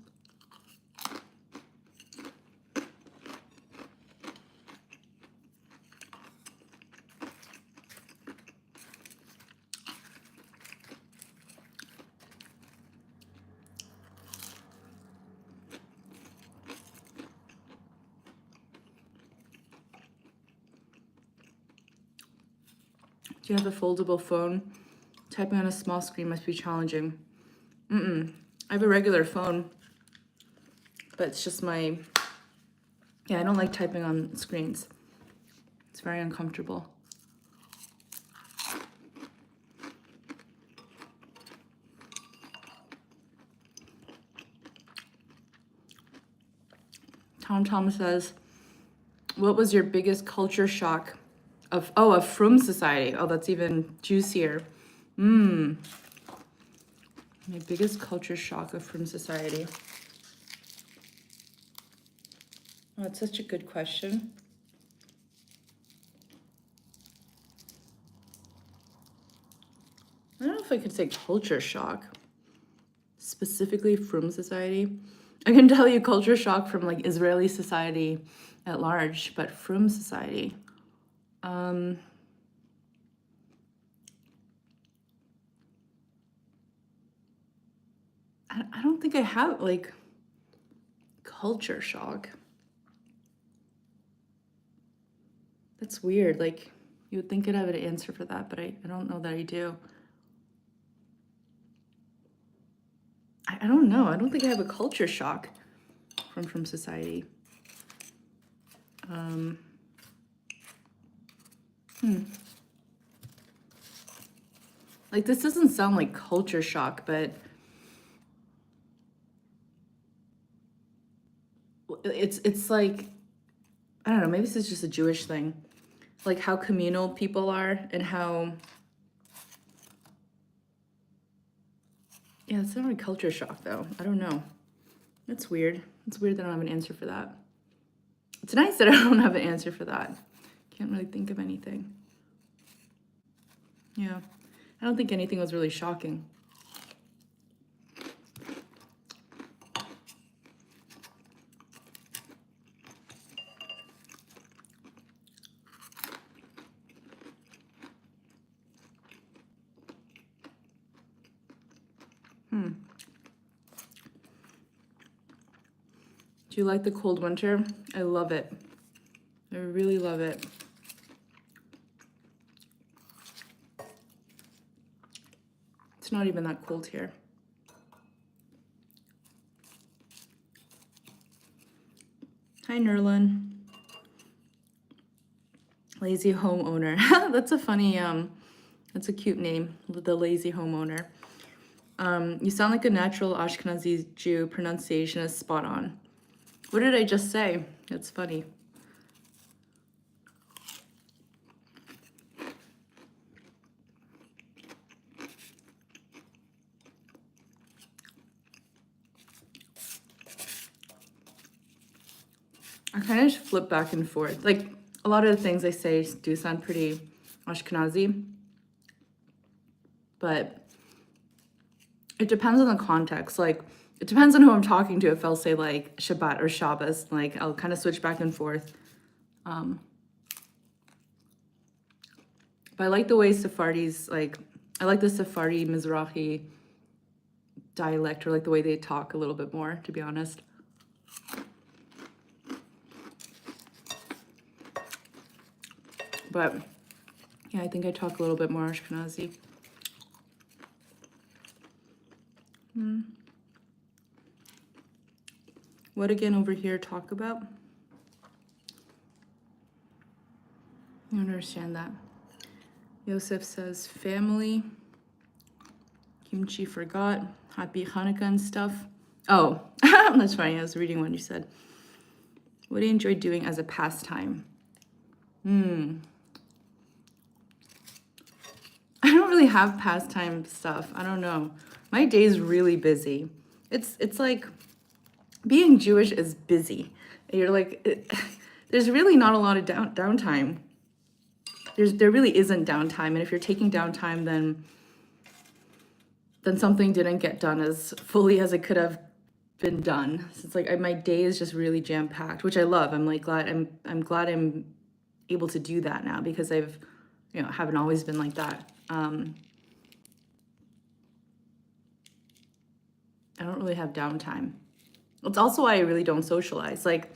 Do you have a foldable phone? Typing on a small screen must be challenging. I have a regular phone, but it's just I don't like typing on screens. It's very uncomfortable. Tom says, what was your biggest culture shock of Frum society? Oh, that's even juicier. My biggest culture shock of Frum society. Oh, that's such a good question. I don't know if I could say culture shock. Specifically Frum society. I can tell you culture shock from like Israeli society at large, but Frum society. I don't think I have like culture shock. That's weird. Like you would think I'd have an answer for that, but I don't know that I do. I don't know. I don't think I have a culture shock from society. Like this doesn't sound like culture shock, but it's like, I don't know, maybe this is just a Jewish thing. Like how communal people are and how, yeah, it's not really culture shock though. I don't know. That's weird. It's weird that I don't have an answer for that. It's nice that I don't have an answer for that. Can't really think of anything. Yeah, I don't think anything was really shocking. Do you like the cold winter? I love it. I really love it. It's not even that cold here. Hi, Nerlin. Lazy homeowner. That's a funny, that's a cute name, the lazy homeowner. You sound like a natural Ashkenazi Jew. Pronunciation is spot on. What did I just say? It's funny. I kind of just flip back and forth. Like a lot of the things I say do sound pretty Ashkenazi, but it depends on the context. Like it depends on who I'm talking to. If I'll say like Shabbat or Shabbos, like I'll kind of switch back and forth. But I like the way Sephardis, like I like the Sephardi Mizrahi dialect, or like the way they talk a little bit more, to be honest. But yeah, I think I talk a little bit more Ashkenazi. What again over here talk about? I don't understand that. Yosef says family. Kimchi forgot. Happy Hanukkah and stuff. Oh, that's funny. I was reading what you said. What do you enjoy doing as a pastime? I don't really have pastime stuff. I don't know. My day's really busy. It's like being Jewish is busy. You're like, there's really not a lot of downtime. There really isn't downtime, and if you're taking downtime, then something didn't get done as fully as it could have been done. So it's like my day is just really jam packed, which I love. I'm like glad I'm glad I'm able to do that now, because I've haven't always been like that. I don't really have downtime. It's also why I really don't socialize. Like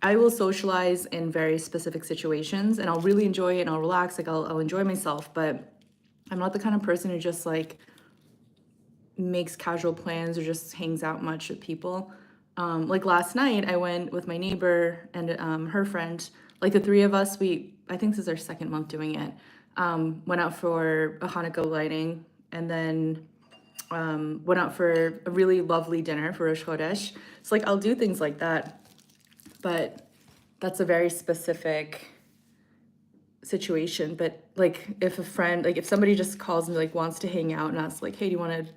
I will socialize in very specific situations and I'll really enjoy it and I'll relax, like I'll enjoy myself, but I'm not the kind of person who just like makes casual plans or just hangs out much with people. Like last night I went with my neighbor and her friend, like the three of us, I think this is our second month doing it, went out for a Hanukkah lighting, and then went out for a really lovely dinner for Rosh Chodesh. So like I'll do things like that. but that's a very specific situation. But like if a friend, like if somebody just calls me, like wants to hang out and asks like, hey, do you want to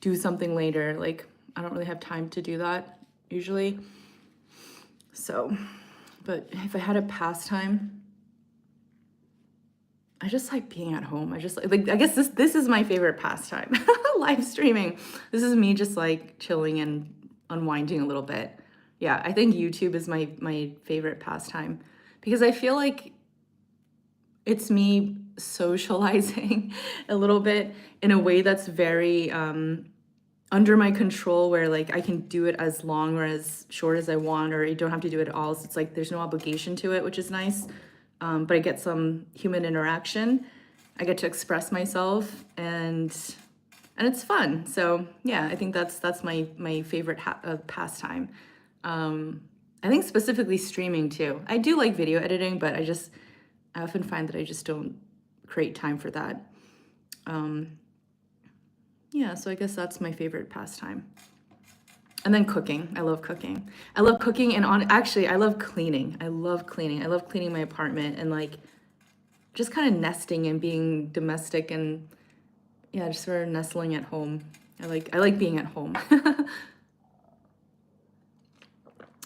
do something later? Like I don't really have time to do that usually. So, but if I had a pastime, I just like being at home. I just like I guess this is my favorite pastime. Live streaming. This is me just like chilling and unwinding a little bit. Yeah, I think YouTube is my favorite pastime because I feel like it's me socializing a little bit in a way that's very under my control, where like I can do it as long or as short as I want, or I don't have to do it at all. So it's like there's no obligation to it, which is nice. But I get some human interaction. I get to express myself, and it's fun. So yeah, I think that's my favorite pastime. I think specifically streaming too. I do like video editing, but I often find that I just don't create time for that. Yeah, so I guess that's my favorite pastime. And then cooking. I love cooking. I love cooking, and actually I love cleaning. I love cleaning. I love cleaning my apartment and like just kind of nesting and being domestic, and yeah, just sort of nestling at home. I like being at home.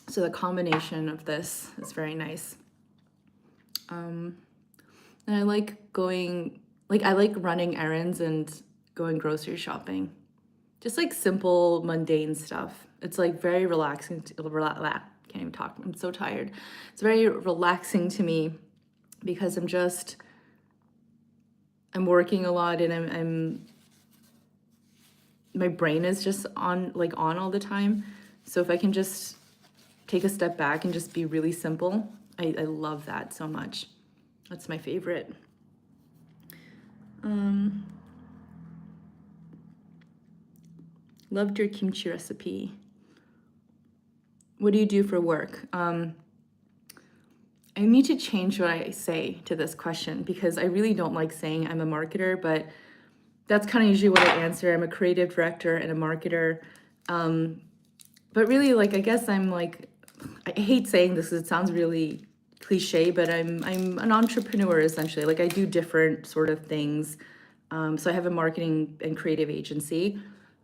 So the combination of this is very nice. And I like I like running errands and going grocery shopping. Just like simple, mundane stuff. It's like very relaxing. Can't even talk. I'm so tired. It's very relaxing to me because I'm working a lot, and my brain is just on all the time. So if I can just take a step back and just be really simple, I love that so much. That's my favorite. Loved your kimchi recipe. What do you do for work? I need to change what I say to this question because I really don't like saying I'm a marketer, but that's kind of usually what I answer. I'm a creative director and a marketer. But really, like, I guess I'm like, I hate saying this because it sounds really cliche, but I'm an entrepreneur essentially. Like I do different sort of things. So I have a marketing and creative agency.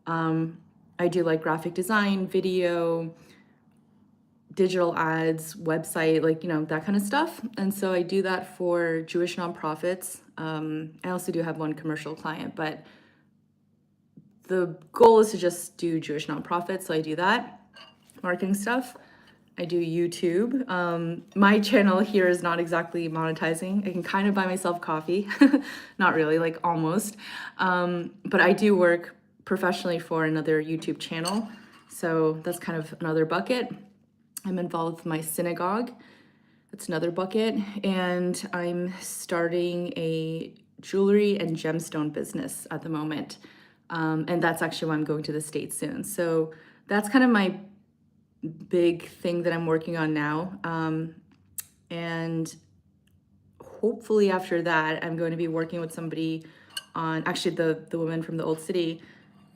I do like graphic design, video, digital ads, website, like, that kind of stuff. And so I do that for Jewish nonprofits. I also do have one commercial client, but the goal is to just do Jewish nonprofits. So I do that marketing stuff. I do YouTube. My channel here is not exactly monetizing. I can kind of buy myself coffee. Not really, like almost. But I do work professionally for another YouTube channel. So that's kind of another bucket. I'm involved with my synagogue. That's another bucket. And I'm starting a jewelry and gemstone business at the moment. And that's actually why I'm going to the States soon. So that's kind of my big thing that I'm working on now. And hopefully after that, I'm going to be working with somebody on, actually the woman from the Old City,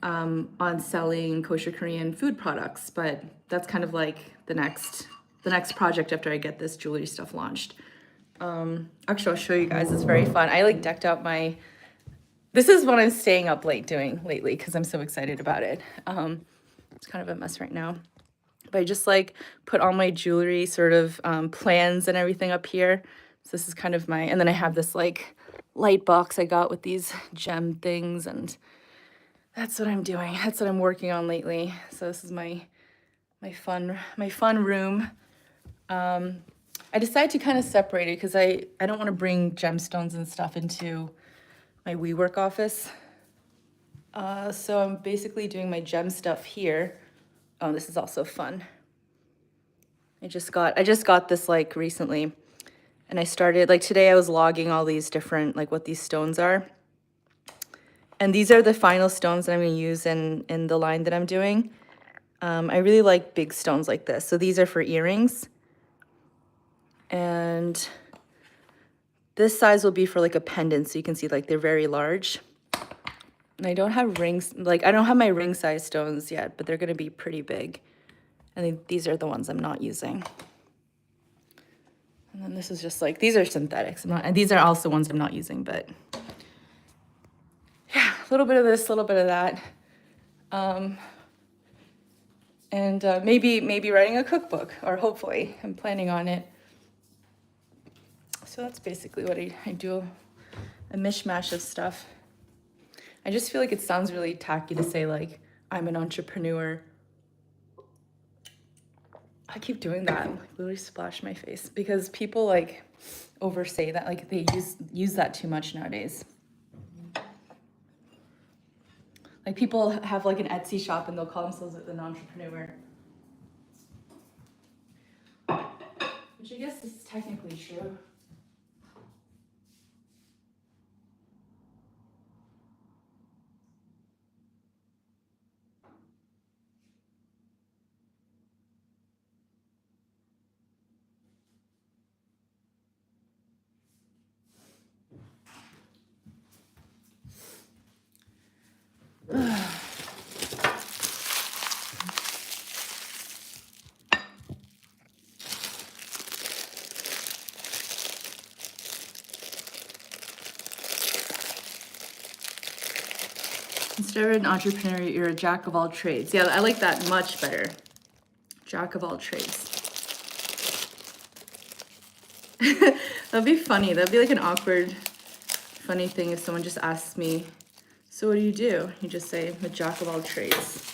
on selling kosher Korean food products. But that's kind of like the next project after I get this jewelry stuff launched. Actually, I'll show you guys. It's very fun. I like decked out this is what I'm staying up late doing lately because I'm so excited about it. It's kind of a mess right now. But I just like put all my jewelry sort of plans and everything up here. So this is kind of and then I have this like light box I got with these gem things, and that's what I'm doing. That's what I'm working on lately. So this is my fun room. I decided to kind of separate it because I don't want to bring gemstones and stuff into my WeWork office. So I'm basically doing my gem stuff here. Oh, this is also fun. I just got this like recently, and I started like today I was logging all these different, like what these stones are. And these are the final stones that I'm going to use in the line that I'm doing. I really like big stones like this. So these are for earrings. And this size will be for like a pendant. So you can see like they're very large. And I don't have rings, like I don't have my ring size stones yet, but they're going to be pretty big. And these are the ones I'm not using. And then this is just like, these are synthetics. And these are also ones I'm not using, but yeah, a little bit of this, a little bit of that. And maybe writing a cookbook, or hopefully I'm planning on it. So that's basically what I do, a mishmash of stuff. I just feel like it sounds really tacky to say like, I'm an entrepreneur. I keep doing that, like literally splash my face, because people like oversay that, like they use that too much nowadays. Like people have like an Etsy shop and they'll call themselves an entrepreneur. Which I guess is technically true. Instead of an entrepreneur, you're a jack of all trades. Yeah, I like that much better. Jack of all trades. That'd be funny. That'd be like an awkward, funny thing if someone just asks me, so what do? You just say, I'm a jack of all trades.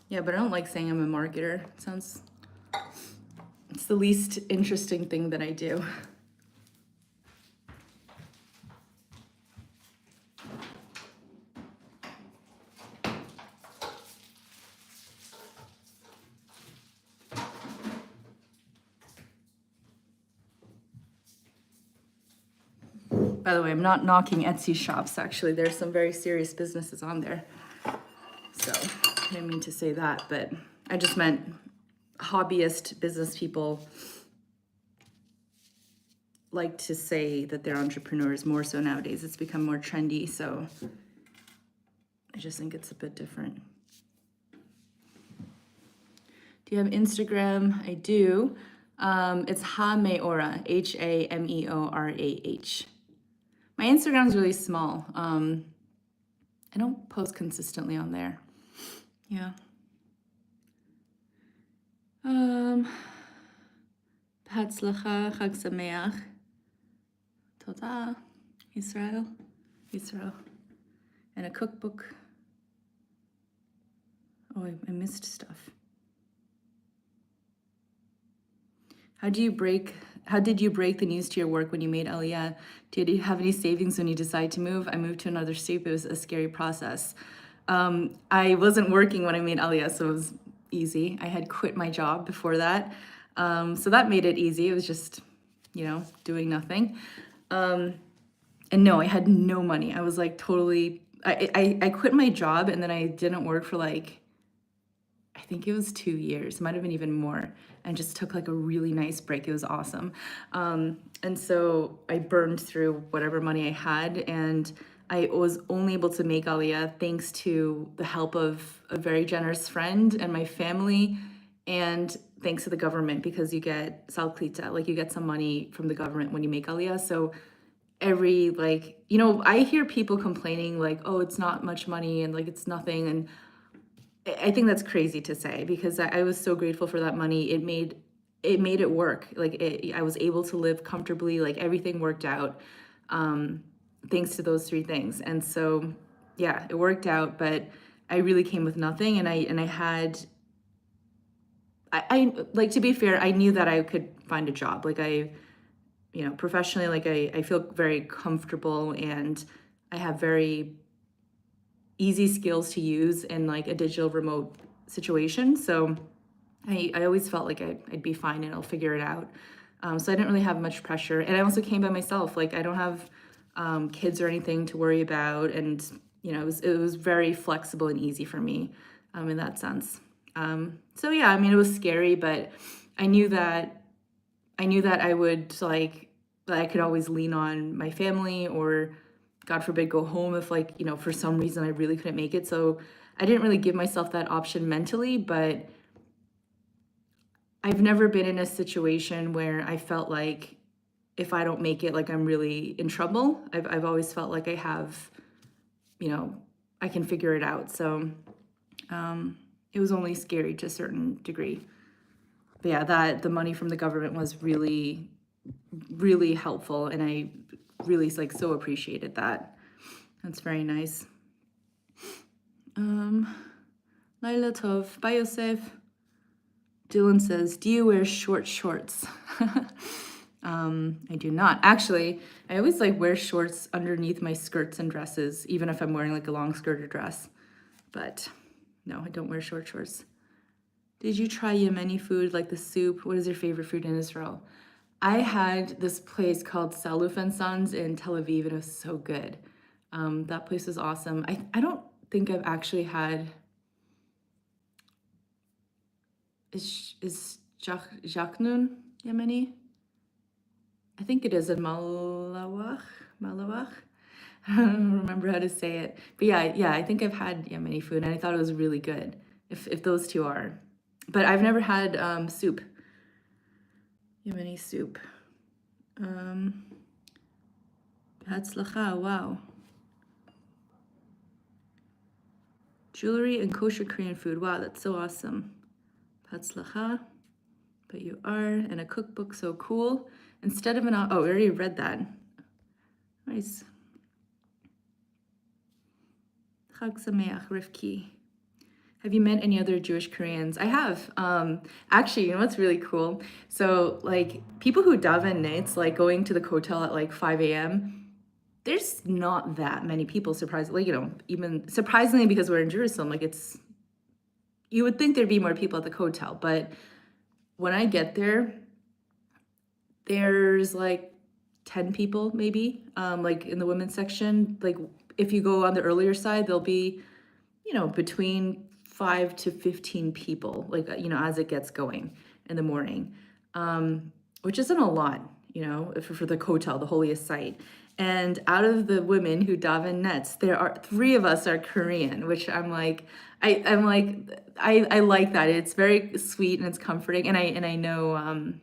Yeah, but I don't like saying I'm a marketer. It's the least interesting thing that I do. By the way, I'm not knocking Etsy shops, actually. There's some very serious businesses on there. So I didn't mean to say that, but I just meant hobbyist business people like to say that they're entrepreneurs more so nowadays. It's become more trendy, so I just think it's a bit different. Do you have Instagram? I do. It's Meorah, Hameorah. My Instagram's really small. I don't post consistently on there. Yeah. Hatzlacha, Chag Sameach. Toda. Israel. And a cookbook. Oh, I missed stuff. How did you break the news to your work when you made Aliyah? Did you have any savings when you decided to move? I moved to another state, but it was a scary process. I wasn't working when I made Aliyah, so it was easy. I had quit my job before that. So that made it easy. It was just, doing nothing. And no, I had no money. I was like totally, I quit my job and then I didn't work for like, I think it was 2 years, might have been even more, and just took like a really nice break. It was awesome. And so I burned through whatever money I had, and I was only able to make Aliyah thanks to the help of a very generous friend and my family, and thanks to the government, because you get Sal Klita, like you get some money from the government when you make Aliyah. So every I hear people complaining like, oh, it's not much money and like it's nothing, and I think that's crazy to say, because I was so grateful for that money. It made it work. I was able to live comfortably. Like everything worked out, thanks to those 3 things. And so, yeah, it worked out. But I really came with nothing, and I had. I like, to be fair, I knew that I could find a job. Like professionally, like I feel very comfortable, and I have very easy skills to use in like a digital remote situation. So I always felt like I'd be fine and I'll figure it out. So I didn't really have much pressure. And I also came by myself. Like I don't have kids or anything to worry about. And, it was very flexible and easy for me in that sense. So yeah, it was scary, but I knew that I would that I could always lean on my family, or God forbid, go home if like, you know, for some reason I really couldn't make it. So I didn't really give myself that option mentally, but I've never been in a situation where I felt like if I don't make it, like I'm really in trouble. I've always felt like I have, you know, I can figure it out. So it was only scary to a certain degree. But yeah, that the money from the government was really, really helpful, and I really like so appreciated that. That's very nice. Laila Tov, bye Yosef. Dylan says, do you wear short shorts? I do not. Actually, I always like wear shorts underneath my skirts and dresses, even if I'm wearing like a long skirt or dress. But no, I don't wear short shorts. Did you try Yemeni food, like the soup? What is your favorite food in Israel? I had this place called Saluf and Sons in Tel Aviv, and it was so good. That place was awesome. I don't think I've actually had... Is Jachnun Yemeni? I think it is in Malawach. I don't remember how to say it. But yeah, I think I've had Yemeni food, and I thought it was really good, if those two are. But I've never had soup. Yemeni soup. Hatzlacha, wow. Jewelry and kosher Korean food. Wow, that's so awesome. Hatzlacha. But you are. And a cookbook, so cool. Instead of an... Oh, I already read that. Nice. Chag Sameach, Rivki. Have you met any other Jewish Koreans? I have. Actually, you know what's really cool? So, like, people who daven nights, like going to the kotel at like 5 a.m., there's not that many people, surprisingly, you know, even surprisingly because we're in Jerusalem, like you would think there'd be more people at the kotel, but when I get there, there's like 10 people maybe, like in the women's section. Like if you go on the earlier side, there'll be, you know, between 5 to 15 people, like, you know, as it gets going in the morning, which isn't a lot, you know, for the kotel, the holiest site. And out of the women who daven nets, there are 3 of us are Korean, which I'm like, I like that. It's very sweet and it's comforting, and I know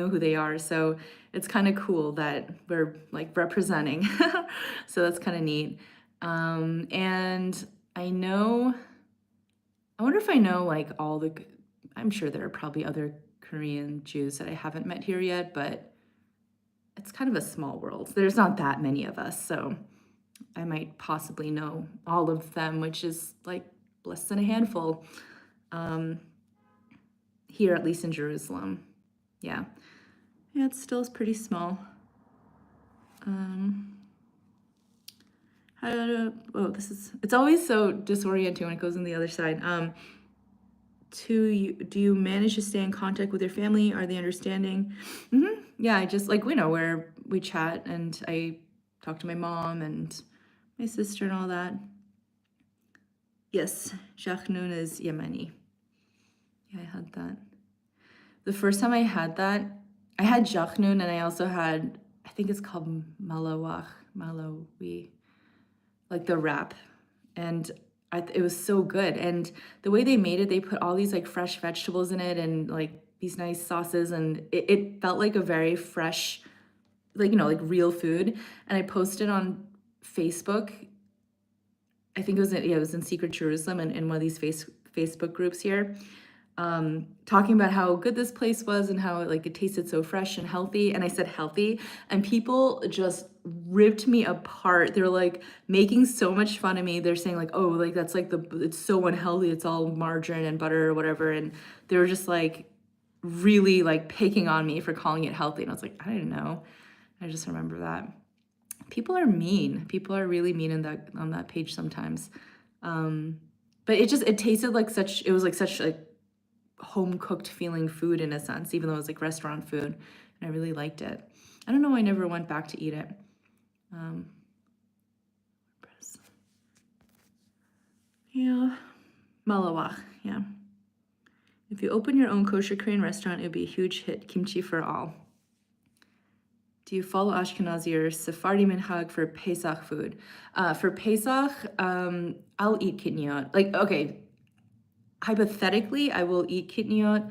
who they are, so it's kind of cool that we're like representing. So that's kind of neat. And I wonder if I know like I'm sure there are probably other Korean Jews that I haven't met here yet, but it's kind of a small world. There's not that many of us, so I might possibly know all of them, which is like less than a handful here, at least in Jerusalem. Yeah, it still is pretty small. It's always so disorienting when it goes on the other side. Do you manage to stay in contact with your family? Are they understanding? Yeah, I just like, where we chat, and I talk to my mom and my sister and all that. Yes, Jachnun is Yemeni. Yeah, I had that. The first time I had that, I had Jachnun, and I also had, I think it's called Malawi, like the wrap. And it was so good. And the way they made it, they put all these like fresh vegetables in it and like these nice sauces, and it felt like a very fresh, like, like real food. And I posted on Facebook, I think it was in Secret Jerusalem, and in one of these Facebook groups here, talking about how good this place was and how like it tasted so fresh and healthy. And I said healthy, and people just ripped me apart. They're like making so much fun of me. They're saying like, oh, like that's like it's so unhealthy, it's all margarine and butter or whatever. And they were just like really like picking on me for calling it healthy. And I was like, I don't know. I just remember that. People are mean. People are really mean on that page sometimes. But it tasted like it was like such like home cooked feeling food in a sense, even though it was like restaurant food, and I really liked it. I don't know why I never went back to eat it. Yeah, Malawach, yeah. If you open your own kosher Korean restaurant, it would be a huge hit. Kimchi for all. Do you follow Ashkenazi or Sephardi minhag for Pesach food? For Pesach, I'll eat kitniot. Like, okay, hypothetically, I will eat kitniot,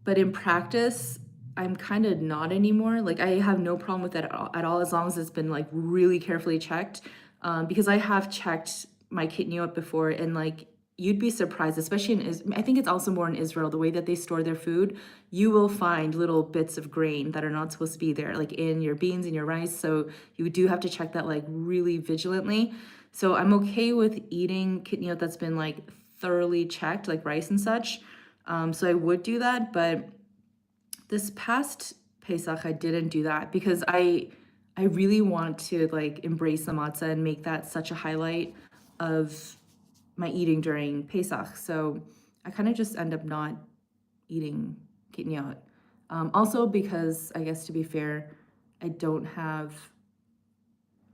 but in practice, I'm kind of not anymore. Like, I have no problem with that at all as long as it's been like really carefully checked. Because I have checked my kitniot before, and like you'd be surprised, especially I think it's also more in Israel, the way that they store their food. You will find little bits of grain that are not supposed to be there, like in your beans and your rice. So you do have to check that like really vigilantly. So I'm okay with eating kitniot that's been like thoroughly checked, like rice and such. So I would do that, but this past Pesach I didn't do that because I really want to like embrace the matzah and make that such a highlight of my eating during Pesach. So I kind of just end up not eating kitniot. Also because I guess to be fair, I don't have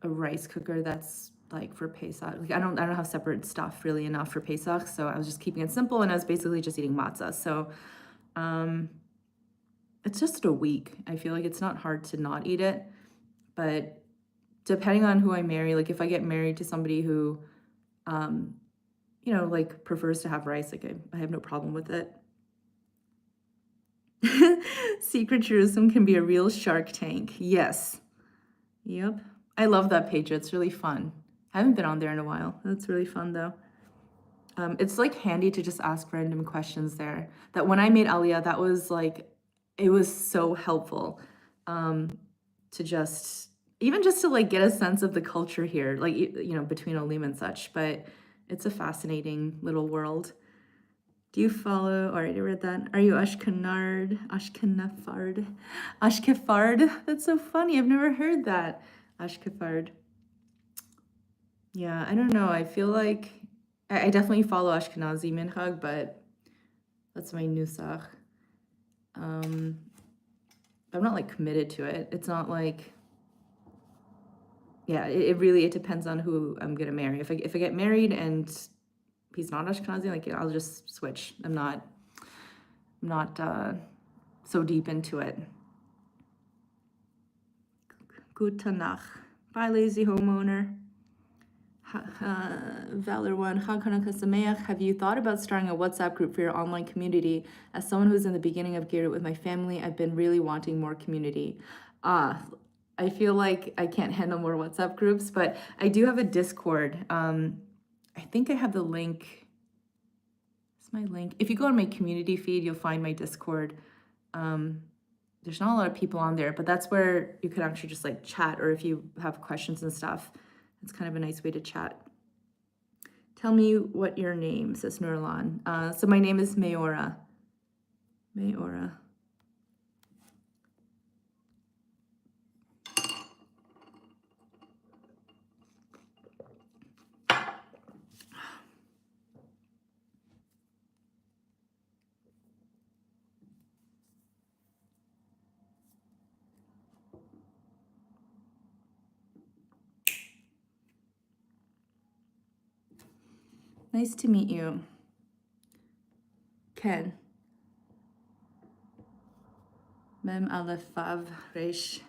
a rice cooker that's like for Pesach. Like I don't have separate stuff really enough for Pesach. So I was just keeping it simple and I was basically just eating matzah. So it's just a week. I feel like it's not hard to not eat it, but depending on who I marry, like if I get married to somebody who, you know, like prefers to have rice, like I have no problem with it. Secret Jerusalem can be a real Shark Tank. Yes. Yep. I love that page. It's really fun. I haven't been on there in a while. That's really fun though. It's like handy to just ask random questions there. That when I made Aliyah, that was like, it was so helpful to just, even just to like get a sense of the culture here, like, you know, between Olim and such, but it's a fascinating little world. Do you follow, already read that. Are you Ashkenafard? Ashkefard? That's so funny. I've never heard that. Ashkefard. Yeah, I don't know. I feel like I definitely follow Ashkenazi minhag, but that's my nusach. I'm not like committed to it. It's not like, yeah, it really, it depends on who I'm gonna marry. If I get married and he's not Ashkenazi, like I'll just switch. I'm not so deep into it. Gute Nacht. Bye, lazy homeowner. Valor One, Hanukkah Sameach. Have you thought about starting a WhatsApp group for your online community? As someone who's in the beginning of Geared with my family, I've been really wanting more community. I feel like I can't handle more WhatsApp groups, but I do have a Discord. I think I have the link. It's my link. If you go on my community feed, you'll find my Discord. There's not a lot of people on there, but that's where you could actually just like chat, or if you have questions and stuff, it's kind of a nice way to chat. Tell me what your name, says Nurlan. So my name is Meorah. Meorah. Nice to meet you. Ken. Mem Aleph Vav Resh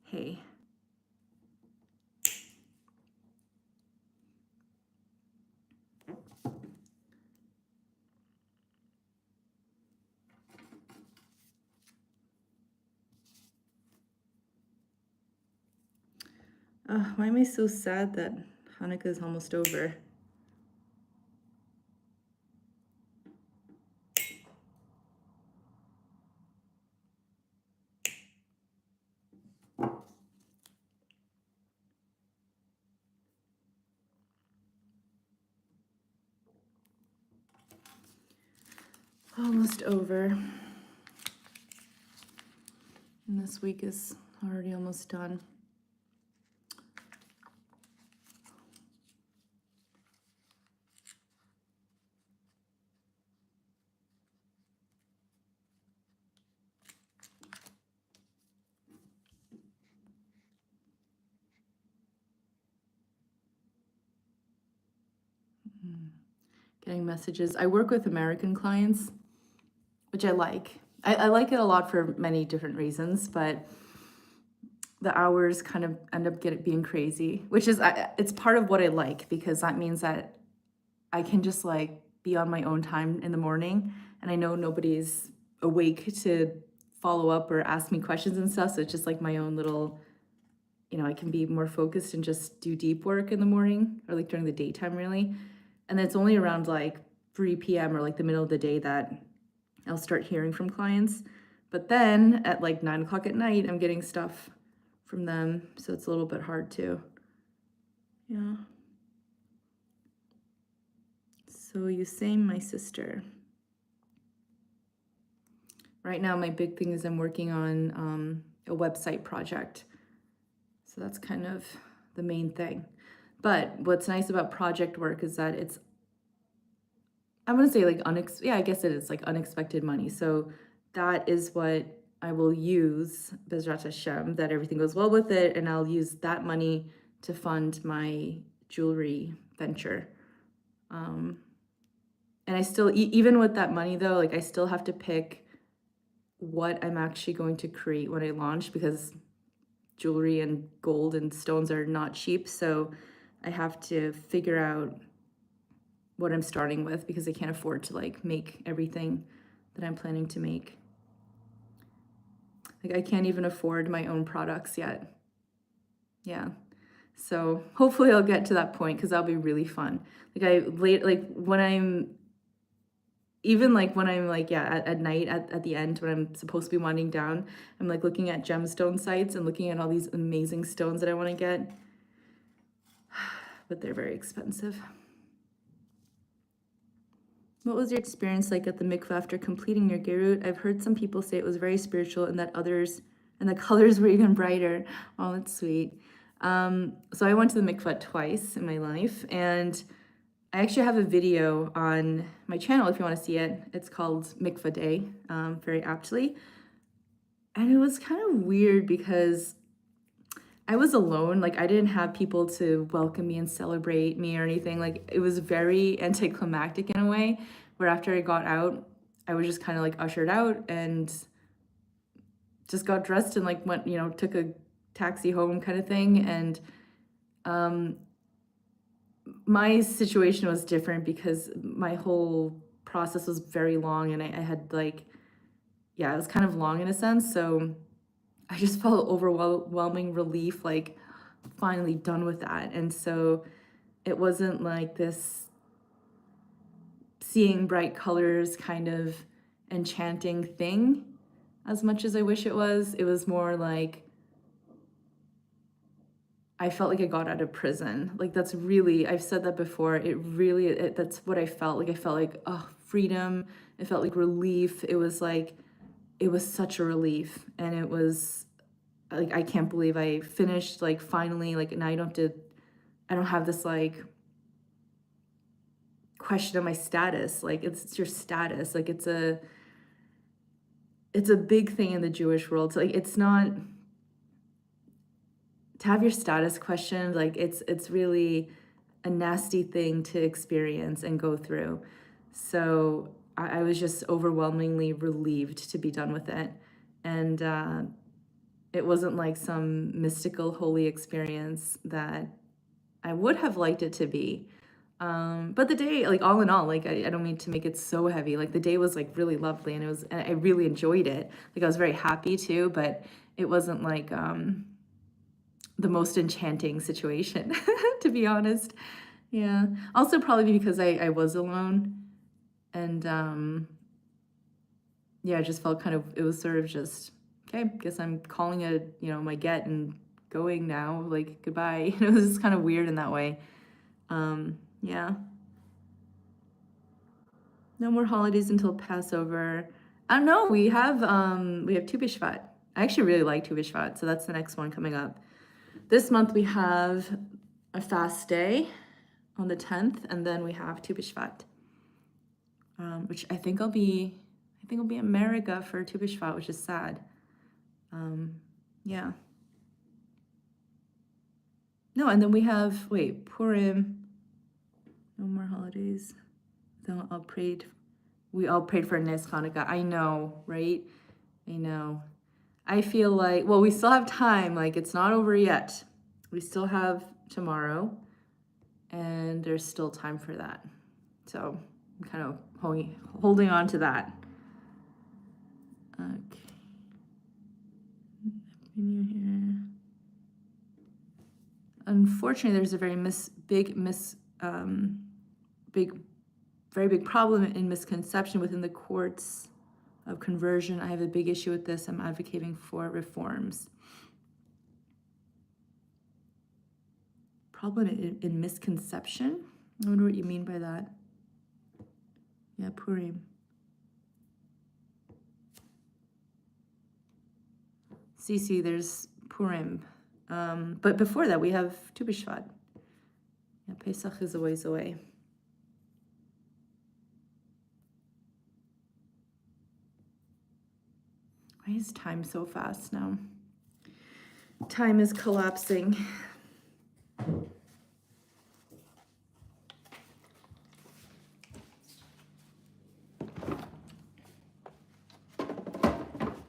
Hey. Why am I so sad that Hanukkah is almost over? Almost over. And this week is already almost done. Getting messages. I work with American clients, which I like. I like it a lot for many different reasons, but the hours kind of end up being crazy, which is, it's part of what I like, because that means that I can just like be on my own time in the morning, and I know nobody's awake to follow up or ask me questions and stuff. So it's just like my own little, I can be more focused and just do deep work in the morning, or like during the daytime really. And then it's only around like 3 p.m. or like the middle of the day that I'll start hearing from clients. But then at like 9 o'clock at night, I'm getting stuff from them. So it's a little bit hard too. Yeah. So you same, my sister. Right now, my big thing is I'm working on a website project. So that's kind of the main thing. But what's nice about project work is that it's, I wouldn't say like I guess it is like unexpected money. So that is what I will use, Bezrat Hashem, that everything goes well with it, and I'll use that money to fund my jewelry venture. And I still, even with that money though, like I still have to pick what I'm actually going to create when I launch, because jewelry and gold and stones are not cheap. So I have to figure out what I'm starting with, because I can't afford to like make everything that I'm planning to make. Like I can't even afford my own products yet. Yeah. So hopefully I'll get to that point, because that'll be really fun. When I'm at night at the end, when I'm supposed to be winding down, I'm like looking at gemstone sites and looking at all these amazing stones that I want to get. But they're very expensive. What was your experience like at the mikveh after completing your gerut? I've heard some people say it was very spiritual, and that the colors were even brighter. Oh, that's sweet. So I went to the mikveh twice in my life, and I actually have a video on my channel if you want to see it. It's called Mikveh Day, very aptly. And it was kind of weird because I was alone. Like I didn't have people to welcome me and celebrate me or anything. Like it was very anticlimactic in a way, where after I got out, I was just kind of like ushered out and just got dressed and like went, took a taxi home kind of thing. And my situation was different because my whole process was very long, and I had like, it was kind of long in a sense. So I just felt overwhelming relief, like finally done with that. And so it wasn't like this seeing bright colors kind of enchanting thing as much as I wish it was. It was more like I felt like I got out of prison. Like that's really, I've said that before. That's what I felt like. I felt like, oh, freedom. It felt like relief. It was such a relief. And it was like, I can't believe I finished, like finally, like now I don't have this like question of my status. Like it's your status. Like it's a big thing in the Jewish world. So like, it's not, to have your status questioned, like it's really a nasty thing to experience and go through. So I was just overwhelmingly relieved to be done with it. And it wasn't like some mystical holy experience that I would have liked it to be. But the day, like all in all, like I don't mean to make it so heavy. Like the day was like really lovely, and I really enjoyed it. Like I was very happy too, but it wasn't like the most enchanting situation, to be honest. Yeah. Also probably because I was alone, and I just felt it was sort of just, okay, guess I'm calling it, my get and going now, like goodbye. It was just kind of weird in that way. Yeah. No more holidays until Passover. I don't know. We have Tu B'Shvat. I actually really like Tu B'Shvat, so that's the next one coming up. This month we have a fast day on the 10th, and then we have Tu B'Shvat, which I think I'll be in America for Tu B'Shvat, which is sad. Yeah. No, and then we have Purim. No more holidays. Then we all prayed for Nes Hanukkah. I know, right? I know. I feel like, well, we still have time. Like, it's not over yet. We still have tomorrow, and there's still time for that. So I'm kind of holding on to that. Okay. Here. Unfortunately, there's a very very big problem in misconception within the courts of conversion. I have a big issue with this. I'm advocating for reforms. Problem in misconception? I wonder what you mean by that. Yeah, Purim. CC, there's Purim. But before that, we have Tu B'Shvat. Yeah, Pesach is a ways away. Why is time so fast now? Time is collapsing.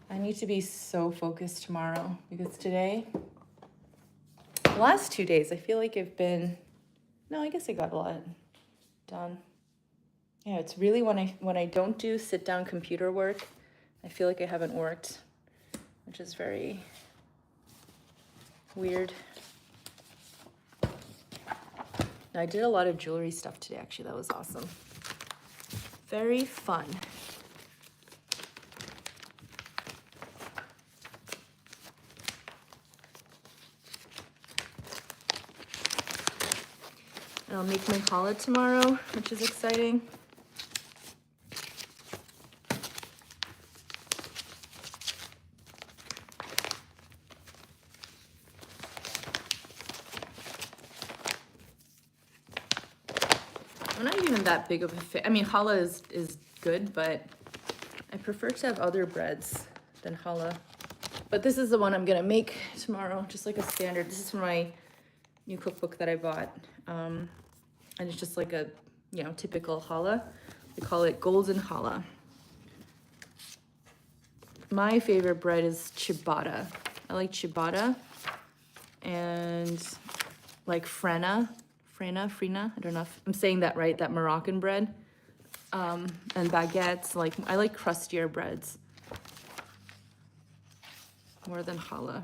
I need to be so focused tomorrow because today, the last 2 days, I feel like I've been, no, I guess I got a lot done. Yeah, it's really when I don't do sit down computer work, I feel like I haven't worked, which is very weird. I did a lot of jewelry stuff today, actually. That was awesome. Very fun. And I'll make my challah tomorrow, which is exciting. I'm not even that big of a fan. I mean, challah is good, but I prefer to have other breads than challah. But this is the one I'm gonna make tomorrow, just like a standard. This is from my new cookbook that I bought. And it's just like a, typical challah. We call it golden challah. My favorite bread is ciabatta. I like ciabatta and like frena, I don't know if I'm saying that right, that Moroccan bread. And baguettes, I like crustier breads more than challah.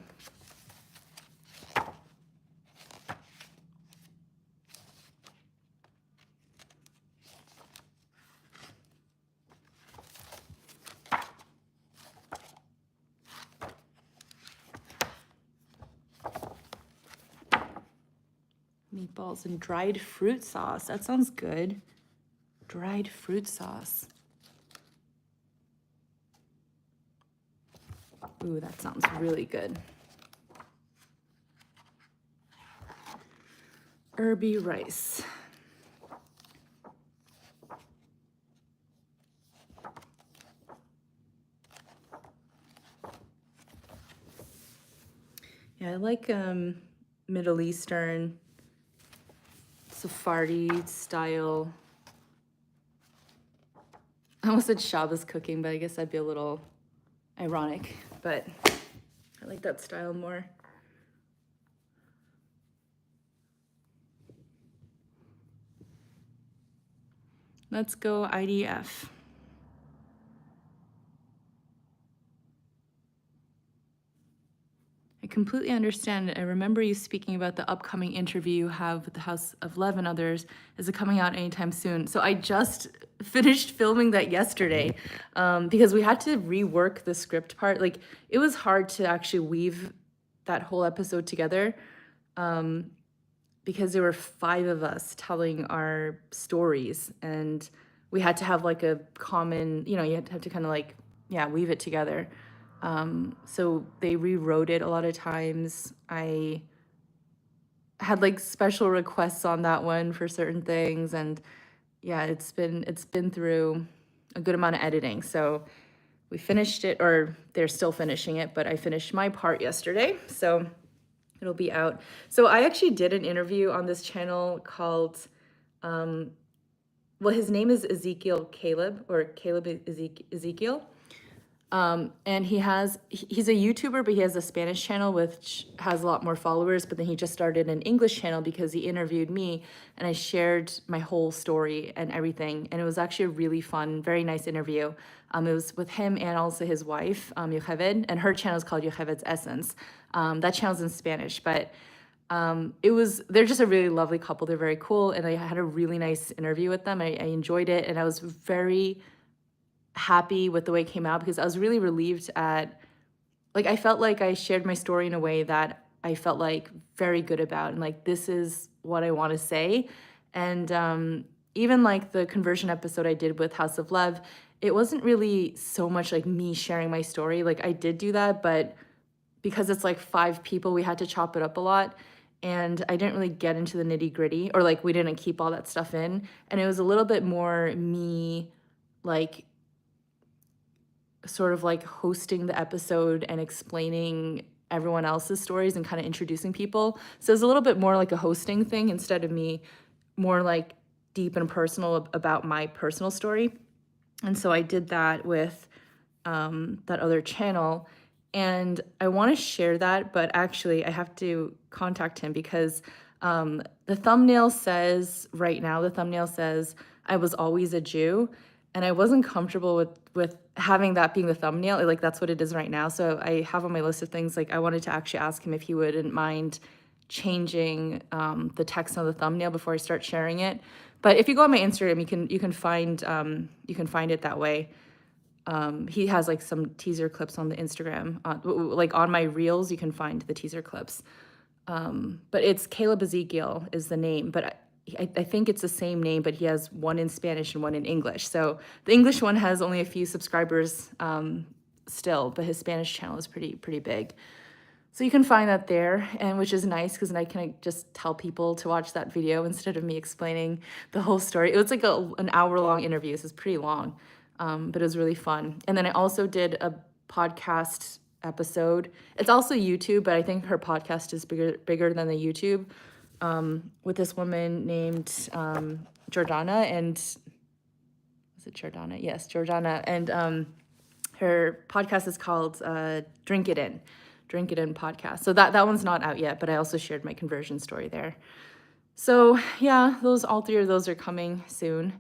Meatballs and dried fruit sauce. That sounds good. Dried fruit sauce. Ooh, that sounds really good. Herby rice. Yeah, I like Middle Eastern, Sephardi style. I almost said Shabbos cooking, but I guess that'd be a little ironic, but I like that style more. Let's go IDF. I completely understand. I remember you speaking about the upcoming interview you have with the House of Lev and others. Is it coming out anytime soon? So I just finished filming that yesterday because we had to rework the script part. Like, it was hard to actually weave that whole episode together because there were 5 of us telling our stories, and we had to have like a common, you had to kind of like, weave it together. So they rewrote it a lot of times. I had like special requests on that one for certain things, and it's been through a good amount of editing. So we finished it, or they're still finishing it, but I finished my part yesterday, so it'll be out. So I actually did an interview on this channel called, his name is Ezekiel Caleb, or Caleb Ezekiel. And he's a YouTuber, but he has a Spanish channel which has a lot more followers. But then he just started an English channel because he interviewed me and I shared my whole story and everything. And it was actually a really fun, very nice interview. It was with him and also his wife, Yocheved, and her channel is called Yocheved's Essence. That channel's in Spanish, but they're just a really lovely couple. They're very cool. And I had a really nice interview with them. I enjoyed it. And I was very happy with the way it came out because I was really relieved I felt like I shared my story in a way that I felt like very good about, and like, this is what I want to say. And even like the conversion episode I did with House of Love, it wasn't really so much like me sharing my story. Like, I did do that, but because it's like 5 people, we had to chop it up a lot. And I didn't really get into the nitty gritty, or like we didn't keep all that stuff in. And it was a little bit more me, like, sort of like hosting the episode and explaining everyone else's stories and kind of introducing people. So it's a little bit more like a hosting thing instead of me more like deep and personal about my personal story. And so I did that with that other channel. And I want to share that, but actually I have to contact him because the thumbnail says I was always a Jew. And I wasn't comfortable with having that being the thumbnail. Like, that's what it is right now. So I have on my list of things, like, I wanted to actually ask him if he wouldn't mind changing the text on the thumbnail before I start sharing it. But if you go on my Instagram, you can find it that way. He has like some teaser clips on the Instagram. Like on my reels, you can find the teaser clips. But it's Caleb Ezekiel is the name, but I think it's the same name, but he has one in Spanish and one in English. So the English one has only a few subscribers still, but his Spanish channel is pretty big. So you can find that there, and which is nice because then I can just tell people to watch that video instead of me explaining the whole story. It was like an hour-long interview, so it's pretty long, but it was really fun. And then I also did a podcast episode. It's also YouTube, but I think her podcast is bigger than the YouTube, with this woman named Jordana, and is it Jordana? Yes, Jordana. And her podcast is called Drink It In podcast. So that one's not out yet, but I also shared my conversion story there. So yeah, all 3 of those are coming soon.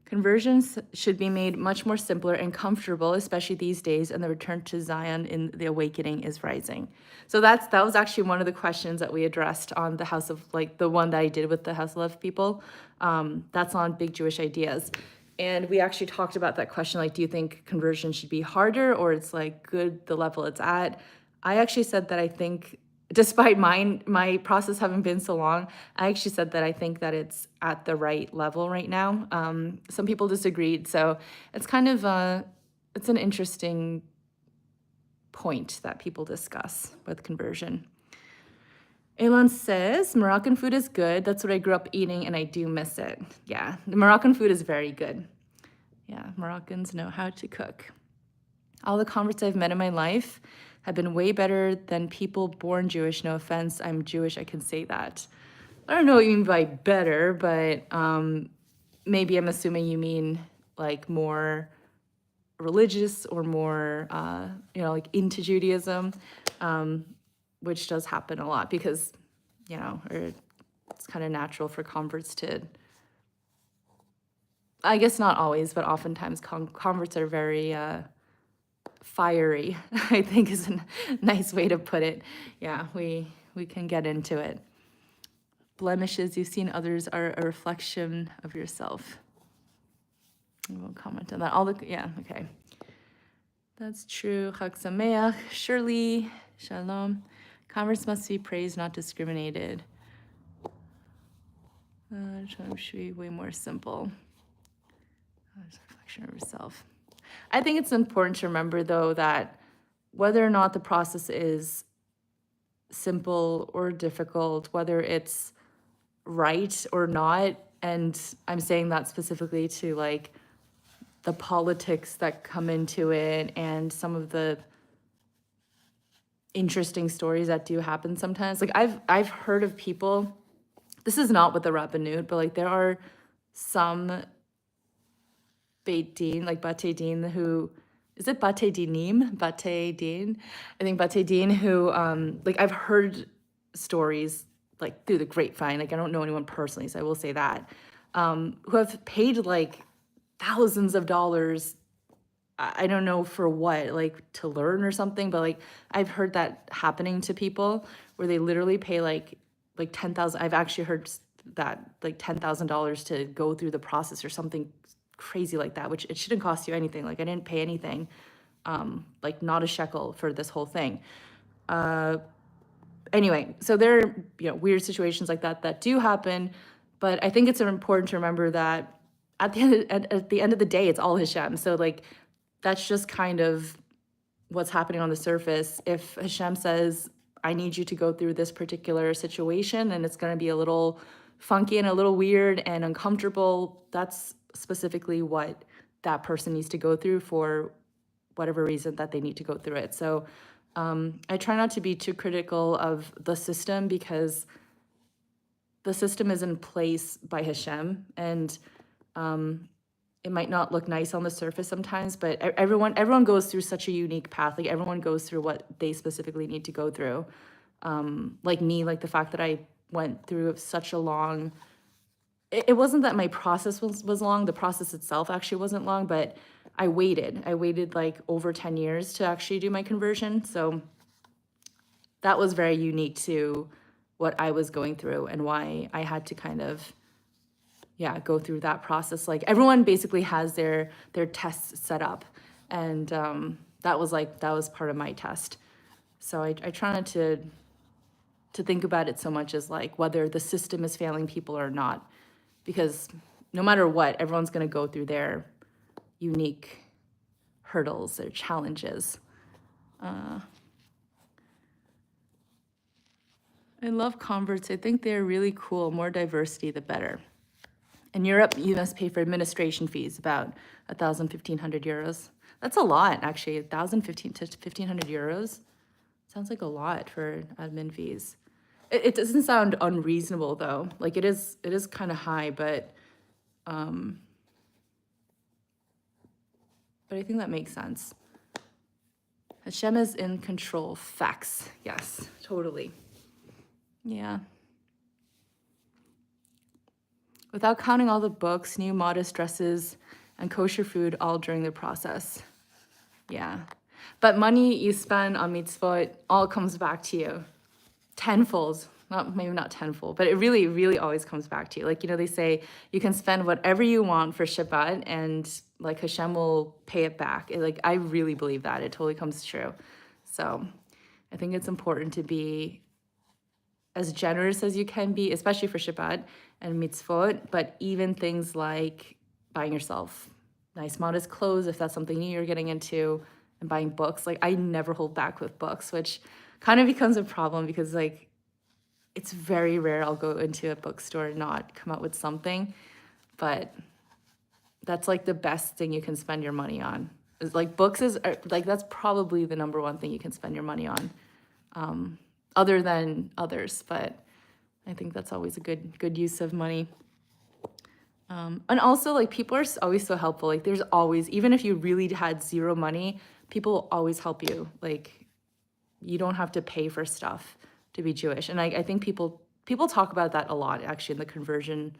Conversions should be made much more simpler and comfortable, especially these days, and the return to Zion in the awakening is rising. So that was actually one of the questions that we addressed on the House of, like, the one that I did with the House of Love people. That's on Big Jewish Ideas. And we actually talked about that question, like, do you think conversion should be harder, or it's like good the level it's at? I actually said that I think, despite my process having been so long, I actually said that I think that it's at the right level right now. Some people disagreed, so it's kind of it's an interesting point that people discuss with conversion. Elon says, Moroccan food is good. That's what I grew up eating, and I do miss it. Yeah, the Moroccan food is very good. Yeah, Moroccans know how to cook. All the converts I've met in my life have been way better than people born Jewish. No offense, I'm Jewish, I can say that. I don't know what you mean by better, but maybe I'm assuming you mean like more religious or more, like into Judaism, which does happen a lot because, it's kind of natural for converts to, I guess not always, but oftentimes converts are very fiery, I think is a nice way to put it. Yeah, we can get into it. Blemishes you've seen others are a reflection of yourself. I won't comment on that. Okay. That's true. Chag Sameach. Shirley, shalom. Converts must be praised, not discriminated. Should be way more simple. It's a reflection of yourself. I think it's important to remember, though, that whether or not the process is simple or difficult, whether it's right or not, and I'm saying that specifically to like the politics that come into it and some of the interesting stories that do happen sometimes. Like I've heard of people, this is not with the Rabbanut, but like there are some Beit Din, like Bate Din, who is it Bate Dinim? Bate Din? I think Bate Din, who like I've heard stories like through the grapevine. Like I don't know anyone personally, so I will say that. Who have paid like thousands of dollars. I don't know for what, like to learn or something, but like I've heard that happening to people where they literally pay like 10,000. I've actually heard that like $10,000 to go through the process or something crazy like that, which it shouldn't cost you anything. Like I didn't pay anything, like not a shekel for this whole thing. Anyway, so there are, weird situations like that do happen, but I think it's important to remember that at the end of the day, it's all Hashem. So like that's just kind of what's happening on the surface. If Hashem says, I need you to go through this particular situation and it's going to be a little funky and a little weird and uncomfortable, that's specifically what that person needs to go through for whatever reason that they need to go through it. So I try not to be too critical of the system because the system is in place by Hashem, and it might not look nice on the surface sometimes, but everyone goes through such a unique path. Like everyone goes through what they specifically need to go through. Like me, like the fact that I went through such a long, it wasn't that my process was long. The process itself actually wasn't long, but I waited like over 10 years to actually do my conversion. So that was very unique to what I was going through and why I had to kind of go through that process. Like everyone basically has their tests set up, and that was part of my test. So I try not to think about it so much as like whether the system is failing people or not, because no matter what, everyone's going to go through their unique hurdles, their challenges. I love converts. I think they're really cool. More diversity, the better. In Europe, you must pay for administration fees, about 1,500 euros. That's a lot, actually. 1,015 to 1,500 euros. Sounds like a lot for admin fees. It doesn't sound unreasonable though. Like it is kind of high, but I think that makes sense. Hashem is in control. Facts. Yes, totally. Yeah. Without counting all the books, new modest dresses, and kosher food all during the process. Yeah. But money you spend on mitzvot all comes back to you. Tenfold. Maybe not tenfold, but it really, really always comes back to you. Like, they say you can spend whatever you want for Shabbat and like Hashem will pay it back. I really believe that. It totally comes true. So I think it's important to be as generous as you can be, especially for Shabbat and mitzvot, but even things like buying yourself nice, modest clothes, if that's something new you're getting into, and buying books. Like, I never hold back with books, which kind of becomes a problem because, like, it's very rare I'll go into a bookstore and not come out with something, but that's, like, the best thing you can spend your money on. Is, like, books is, like, that's probably the number one thing you can spend your money on, other than others, but I think that's always a good use of money. And also, like, people are always so helpful. Like, there's always, even if you really had zero money, people will always help you. Like, you don't have to pay for stuff to be Jewish. And I think people talk about that a lot, actually, in the conversion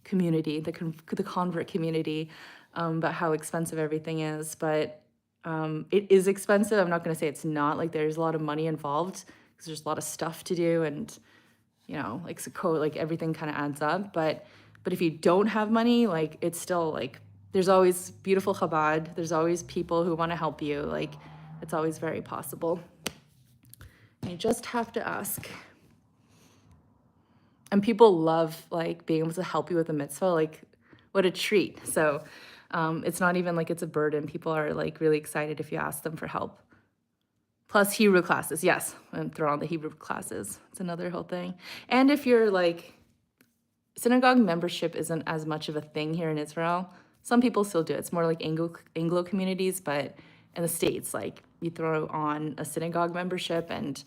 community, the convert community, about how expensive everything is. But it is expensive. I'm not going to say it's not. Like, there's a lot of money involved because there's a lot of stuff to do, and like everything kind of adds up. But if you don't have money, like, it's still, like, there's always beautiful Chabad. There's always people who want to help you. Like, it's always very possible. You just have to ask. And people love, like, being able to help you with a mitzvah. Like, what a treat. So it's not even like it's a burden. People are, like, really excited if you ask them for help. Plus Hebrew classes. Yes, and throw on the Hebrew classes. It's another whole thing. And if you're, like, synagogue membership isn't as much of a thing here in Israel. Some people still do it. It's more like Anglo communities, but in the States, like, you throw on a synagogue membership and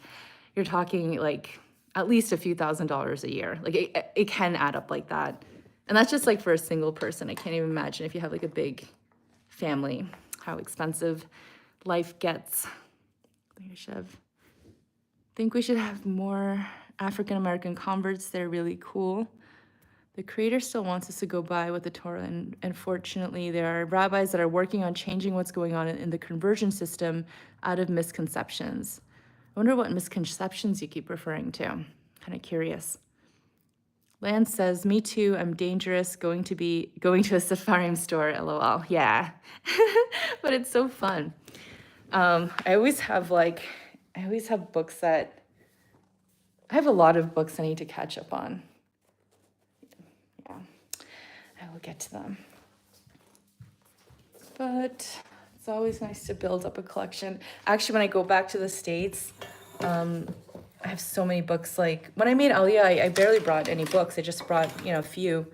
you're talking, like, at least a few $1,000s a year. Like, it can add up like that. And that's just, like, for a single person. I can't even imagine if you have, like, a big family, how expensive life gets. I think we should have more African American converts. They're really cool. The Creator still wants us to go by with the Torah, and unfortunately, there are rabbis that are working on changing what's going on in the conversion system out of misconceptions. I wonder what misconceptions you keep referring to. I'm kind of curious. Lance says, me too, I'm dangerous, going to a Sepharim store, LOL. Yeah, but it's so fun. I always have books that, I have a lot of books I need to catch up on. Yeah, I will get to them. But it's always nice to build up a collection. Actually, when I go back to the States, I have so many books. Like when I made Aliyah, I barely brought any books. I just brought, a few.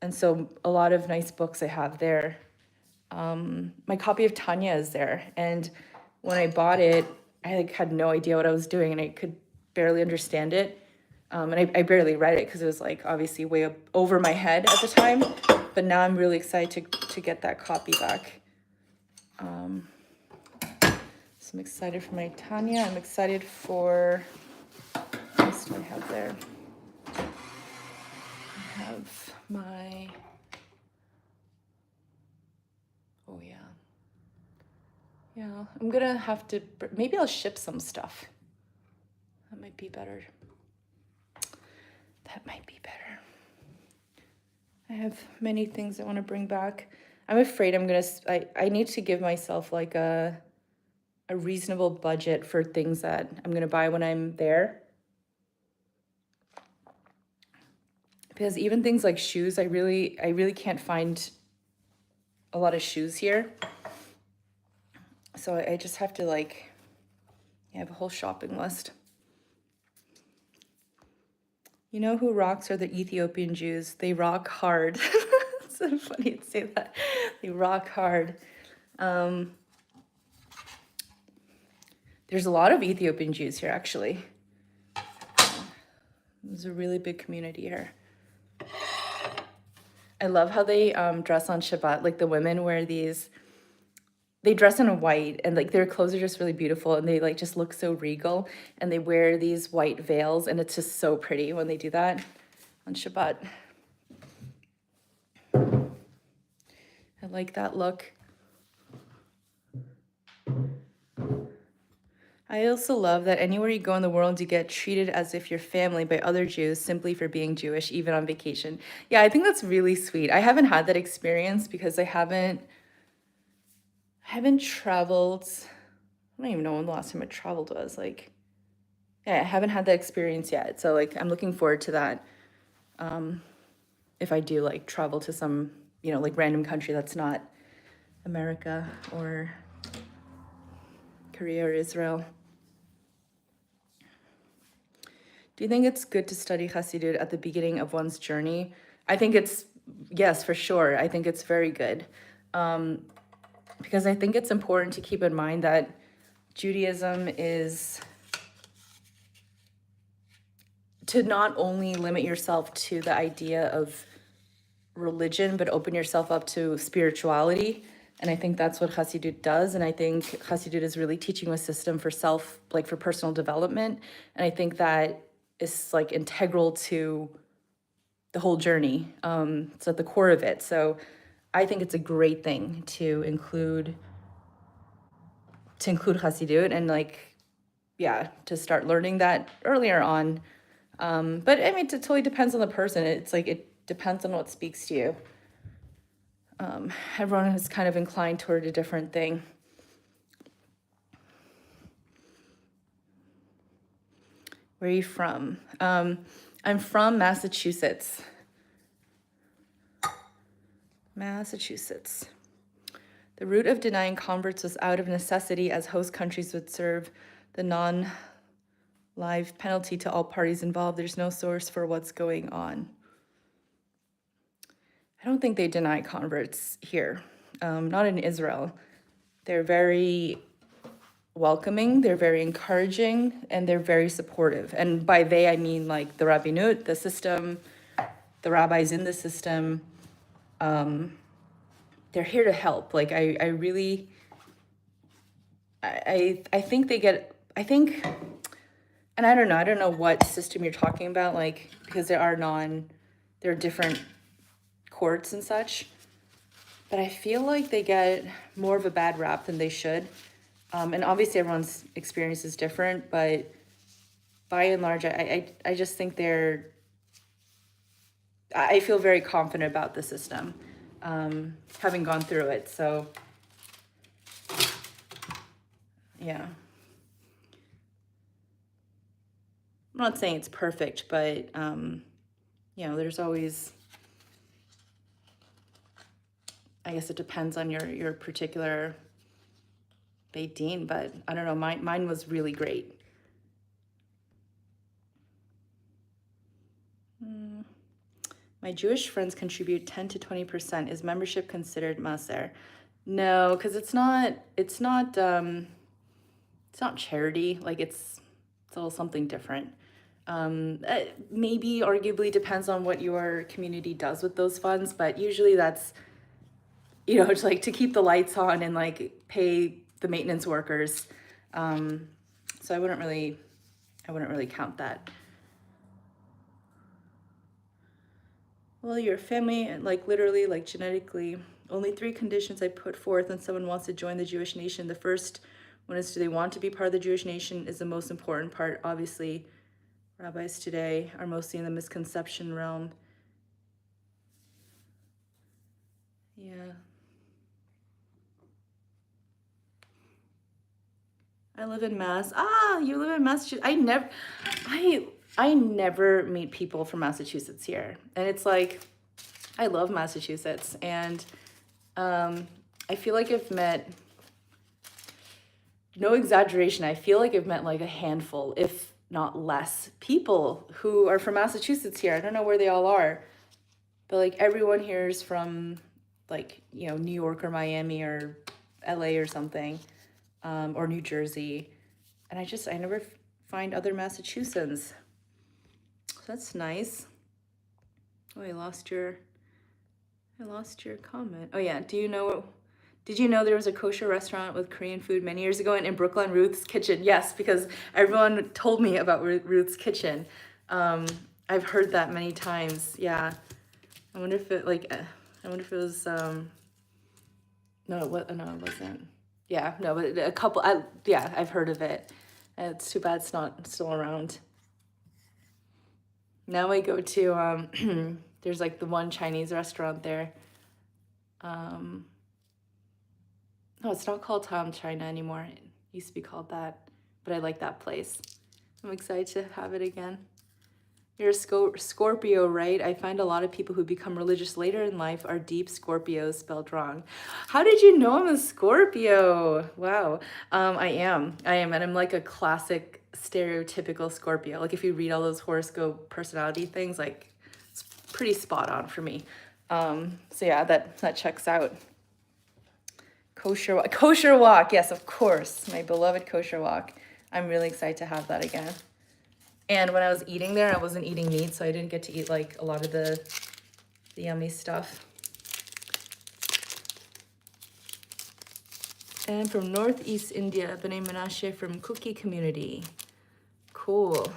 And so a lot of nice books I have there. My copy of Tanya is there. And when I bought it, I had no idea what I was doing and I could barely understand it. And I barely read it because it was obviously way up over my head at the time. But now I'm really excited to get that copy back. So I'm excited for my Tanya. I'm excited for, what else do I have there? I have my, oh yeah. Yeah, I'm gonna have to, maybe I'll ship some stuff. That might be better. I have many things I want to bring back. I'm afraid I need to give myself a reasonable budget for things that I'm gonna buy when I'm there. Because even things like shoes, I really can't find a lot of shoes here. So I just have to I have a whole shopping list. You know who rocks are the Ethiopian Jews. They rock hard. It's so funny to say that. They rock hard. There's a lot of Ethiopian Jews here, actually. There's a really big community here. I love how they dress on Shabbat. The women wear these, they dress in white and their clothes are just really beautiful and they just look so regal and they wear these white veils and it's just so pretty when they do that on Shabbat. I like that look. I also love that anywhere you go in the world, you get treated as if you're family by other Jews simply for being Jewish, even on vacation. Yeah, I think that's really sweet. I haven't had that experience because I haven't traveled. I don't even know when the last time I traveled was. Yeah, I haven't had that experience yet. So I'm looking forward to that. If I do travel to some, random country that's not America or Korea or Israel. Do you think it's good to study Hasidut at the beginning of one's journey? I think yes, for sure. I think it's very good. Because I think it's important to keep in mind that Judaism is to not only limit yourself to the idea of religion, but open yourself up to spirituality. And I think that's what Hasidut does. And I think Hasidut is really teaching a system for for personal development. And I think that is integral to the whole journey. It's at the core of it. So I think it's a great thing to include Hasidut and to start learning that earlier on. But I mean, it totally depends on the person. It's it depends on what speaks to you. Everyone is kind of inclined toward a different thing. Where are you from? I'm from Massachusetts. The root of denying converts was out of necessity, as host countries would serve the non-live penalty to all parties involved. There's no source for what's going on. I don't think they deny converts here, not in Israel. They're very welcoming, they're very encouraging, and they're very supportive. And by they, I mean the rabbinut, the system, the rabbis in the system. they're here to help. Like I really, I think they get, I think, and I don't know what system you're talking about, like, because there are different courts and such, but I feel like they get more of a bad rap than they should. And obviously everyone's experience is different, but by and large, I just think I feel very confident about the system, having gone through it. So, yeah. I'm not saying it's perfect, but, there's always, I guess it depends on your particular Beit Din, but I don't know, mine was really great. My Jewish friends contribute 10 to 20%. Is membership considered maser? No, because it's not charity. Like it's a little something different. Maybe arguably depends on what your community does with those funds, but usually that's, it's like to keep the lights on and like pay the maintenance workers. So I wouldn't really count that. Well, your family, like literally, like genetically, only 3 conditions I put forth when someone wants to join the Jewish nation. The first one is, do they want to be part of the Jewish nation, is the most important part. Obviously, rabbis today are mostly in the misconception realm. Yeah. I live in Mass. Ah, you live in Massachusetts. I never meet people from Massachusetts here. And it's like, I love Massachusetts. And I feel like I've met, no exaggeration, I feel like I've met like a handful, if not less, people who are from Massachusetts here. I don't know where they all are. But like everyone here is from like, New York or Miami or LA or something, or New Jersey. And I never find other Massachusetts. So that's nice. Oh, I lost your comment. Oh yeah, did you know there was a kosher restaurant with Korean food many years ago in Brooklyn, Ruth's Kitchen? Yes, because everyone told me about Ruth's Kitchen. I've heard that many times. Yeah. I wonder if it was no, it wasn't. Yeah, no, but a couple, I've heard of it. It's too bad it's not still around. Now I go to, there's like the one Chinese restaurant there. No, it's not called Tom China anymore. It used to be called that, but I like that place. I'm excited to have it again. You're a Scorpio, right? I find a lot of people who become religious later in life are deep Scorpios, spelled wrong. How did you know I'm a Scorpio? Wow. I am, and I'm like a classic stereotypical Scorpio. Like if you read all those horoscope personality things, like it's pretty spot on for me. So yeah, that checks out. Kosher walk, yes, of course, my beloved kosher walk. I'm really excited to have that again. And when I was eating there, I wasn't eating meat, so I didn't get to eat like a lot of the yummy stuff. And from Northeast India, B'nai Menashe from Cookie Community. Cool.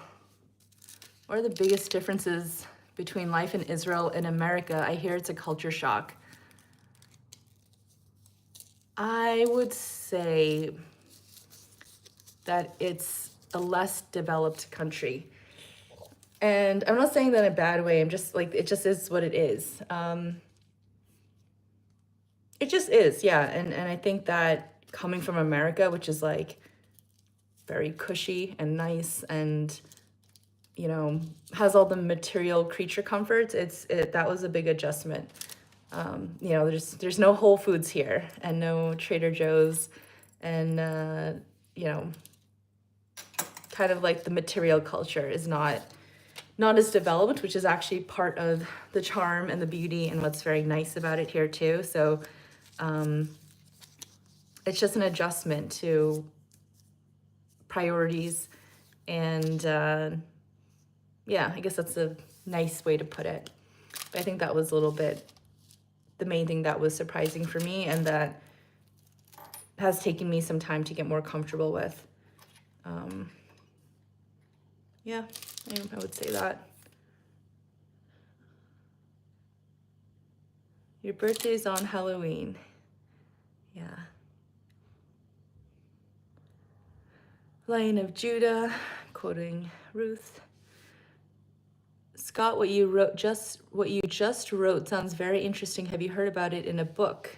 What are the biggest differences between life in Israel and America? I hear it's a culture shock. I would say that it's a less developed country. And I'm not saying that in a bad way. I'm just like, it just is what it is. It just is, yeah. And I think that coming from America, which is like very cushy and nice and, has all the material creature comforts, that was a big adjustment. There's no Whole Foods here and no Trader Joe's and, kind of like the material culture is not as developed, which is actually part of the charm and the beauty and what's very nice about it here too. So it's just an adjustment to priorities and I guess that's a nice way to put it. But I think that was a little bit the main thing that was surprising for me and that has taken me some time to get more comfortable with. Yeah, I would say that. Your birthday's on Halloween. Yeah. Lion of Judah, quoting Ruth. Scott, what you just wrote sounds very interesting. Have you heard about it in a book?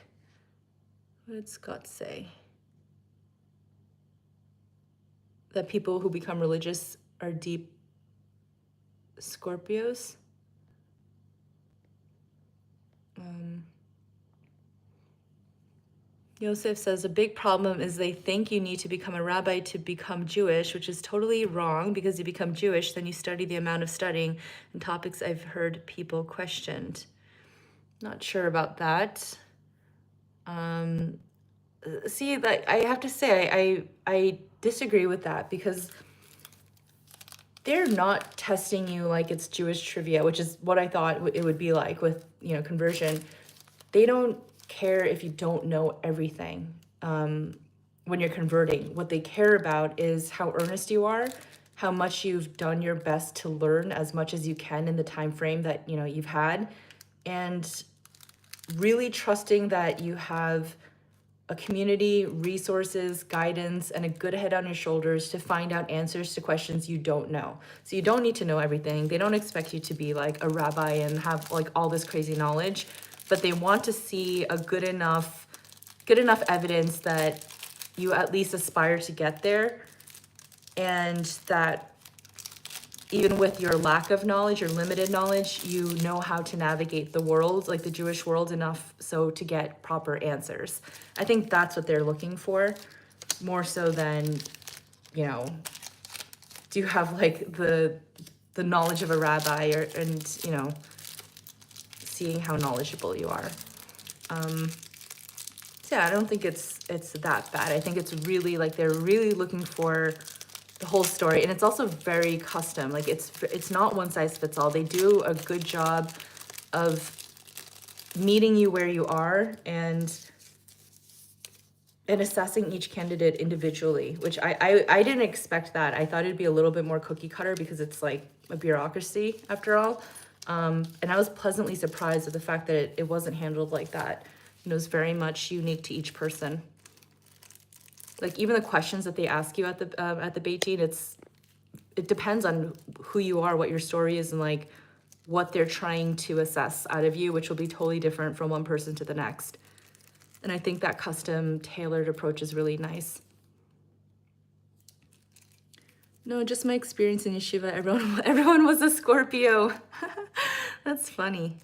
What did Scott say? That people who become religious are deep Scorpios? Yosef says, a big problem is they think you need to become a rabbi to become Jewish, which is totally wrong, because you become Jewish, then you study the amount of studying and topics I've heard people questioned. Not sure about that. See, like, I have to say, I disagree with that, because they're not testing you like it's Jewish trivia, which is what I thought it would be like with, conversion. They don't care if you don't know everything when you're converting. What they care about is how earnest you are, how much you've done your best to learn as much as you can in the time frame that you've had, and really trusting that you have a community, resources, guidance, and a good head on your shoulders to find out answers to questions you don't know. So you don't need to know everything. They don't expect you to be like a rabbi and have like all this crazy knowledge, but they want to see a good enough evidence that you at least aspire to get there, and that even with your lack of knowledge or limited knowledge, you know how to navigate the world, like the Jewish world, enough so to get proper answers. I think that's what they're looking for, more so than, do you have like the knowledge of a rabbi, and seeing how knowledgeable you are. So yeah, I don't think it's that bad. I think it's really like they're really looking for the whole story, and it's also very custom. Like it's not one size fits all. They do a good job of meeting you where you are and assessing each candidate individually, which I didn't expect that. I thought it'd be a little bit more cookie cutter because it's like a bureaucracy after all. And I was pleasantly surprised at the fact that it wasn't handled like that. It was very much unique to each person. Like even the questions that they ask you at the Beit Din, it depends on who you are, what your story is, and like what they're trying to assess out of you, which will be totally different from one person to the next. And I think that custom tailored approach is really nice. No, just my experience in yeshiva. Everyone was a Scorpio. That's funny.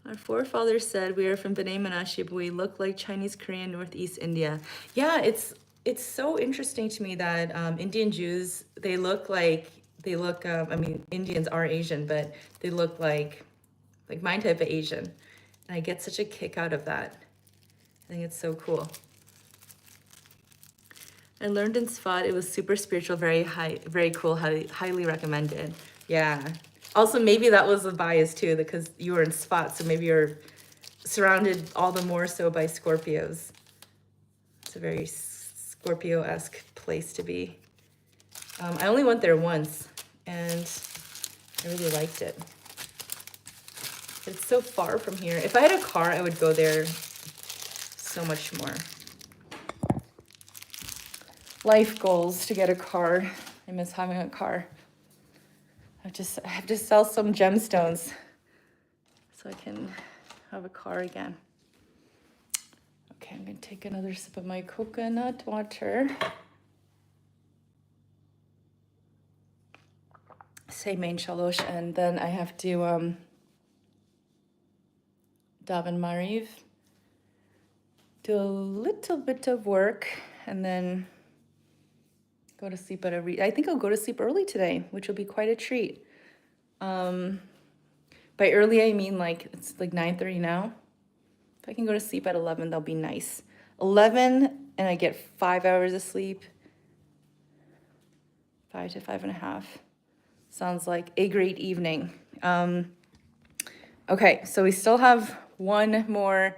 Our forefathers said we are from B'nai Menashe, but we look like Chinese, Korean, Northeast India. Yeah, it's so interesting to me that Indian Jews, Indians are Asian, but they look like my type of Asian. And I get such a kick out of that. I think it's so cool. I learned in Sfat, it was super spiritual, very cool, highly recommended. Yeah. Also, maybe that was a bias too, because you were in Sfat, so maybe you're surrounded all the more so by Scorpios. It's a very Scorpio-esque place to be. I only went there once, and I really liked it. It's so far from here. If I had a car, I would go there so much more. Life goals to get a car. I miss having a car. I have to sell some gemstones so I can have a car again. Okay, I'm gonna take another sip of my coconut water. Say main shalosh, and then I have to daven mariv, do a little bit of work, and then go to sleep I think I'll go to sleep early today, which will be quite a treat. By early, I mean like it's like 9:30 now. If I can go to sleep at 11, that'll be nice. 11, and I get 5 hours of sleep. 5 to 5.5. Sounds like a great evening. Okay, so we still have one more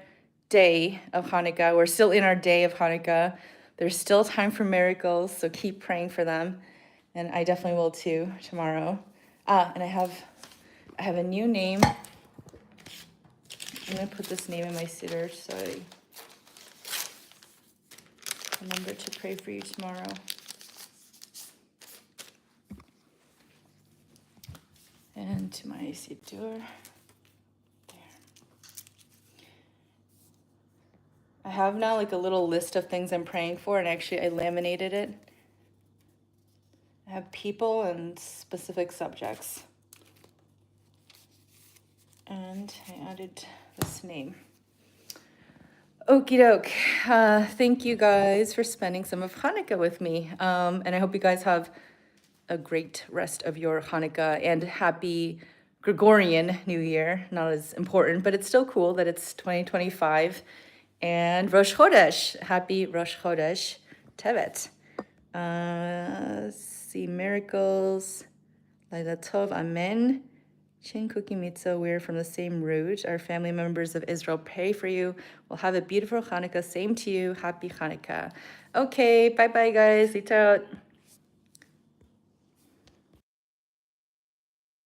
day of Hanukkah. We're still in our day of Hanukkah. There's still time for miracles, so keep praying for them. And I definitely will too tomorrow. And I have a new name. I'm gonna put this name in my siddur so I remember to pray for you tomorrow. And to my siddur. I have now like a little list of things I'm praying for, and actually I laminated it. I have people and specific subjects. And I added this name. Okie doke. Thank you guys for spending some of Hanukkah with me. And I hope you guys have a great rest of your Hanukkah and happy Gregorian New Year. Not as important, but it's still cool that it's 2025. And Rosh Chodesh. Happy Rosh Chodesh. Tevet. See miracles. Laila Tov. Amen. Chin Cookie Mitzvah, we're from the same root. Our family members of Israel pray for you. We'll have a beautiful Hanukkah. Same to you. Happy Hanukkah. Okay, bye-bye, guys. Eat out.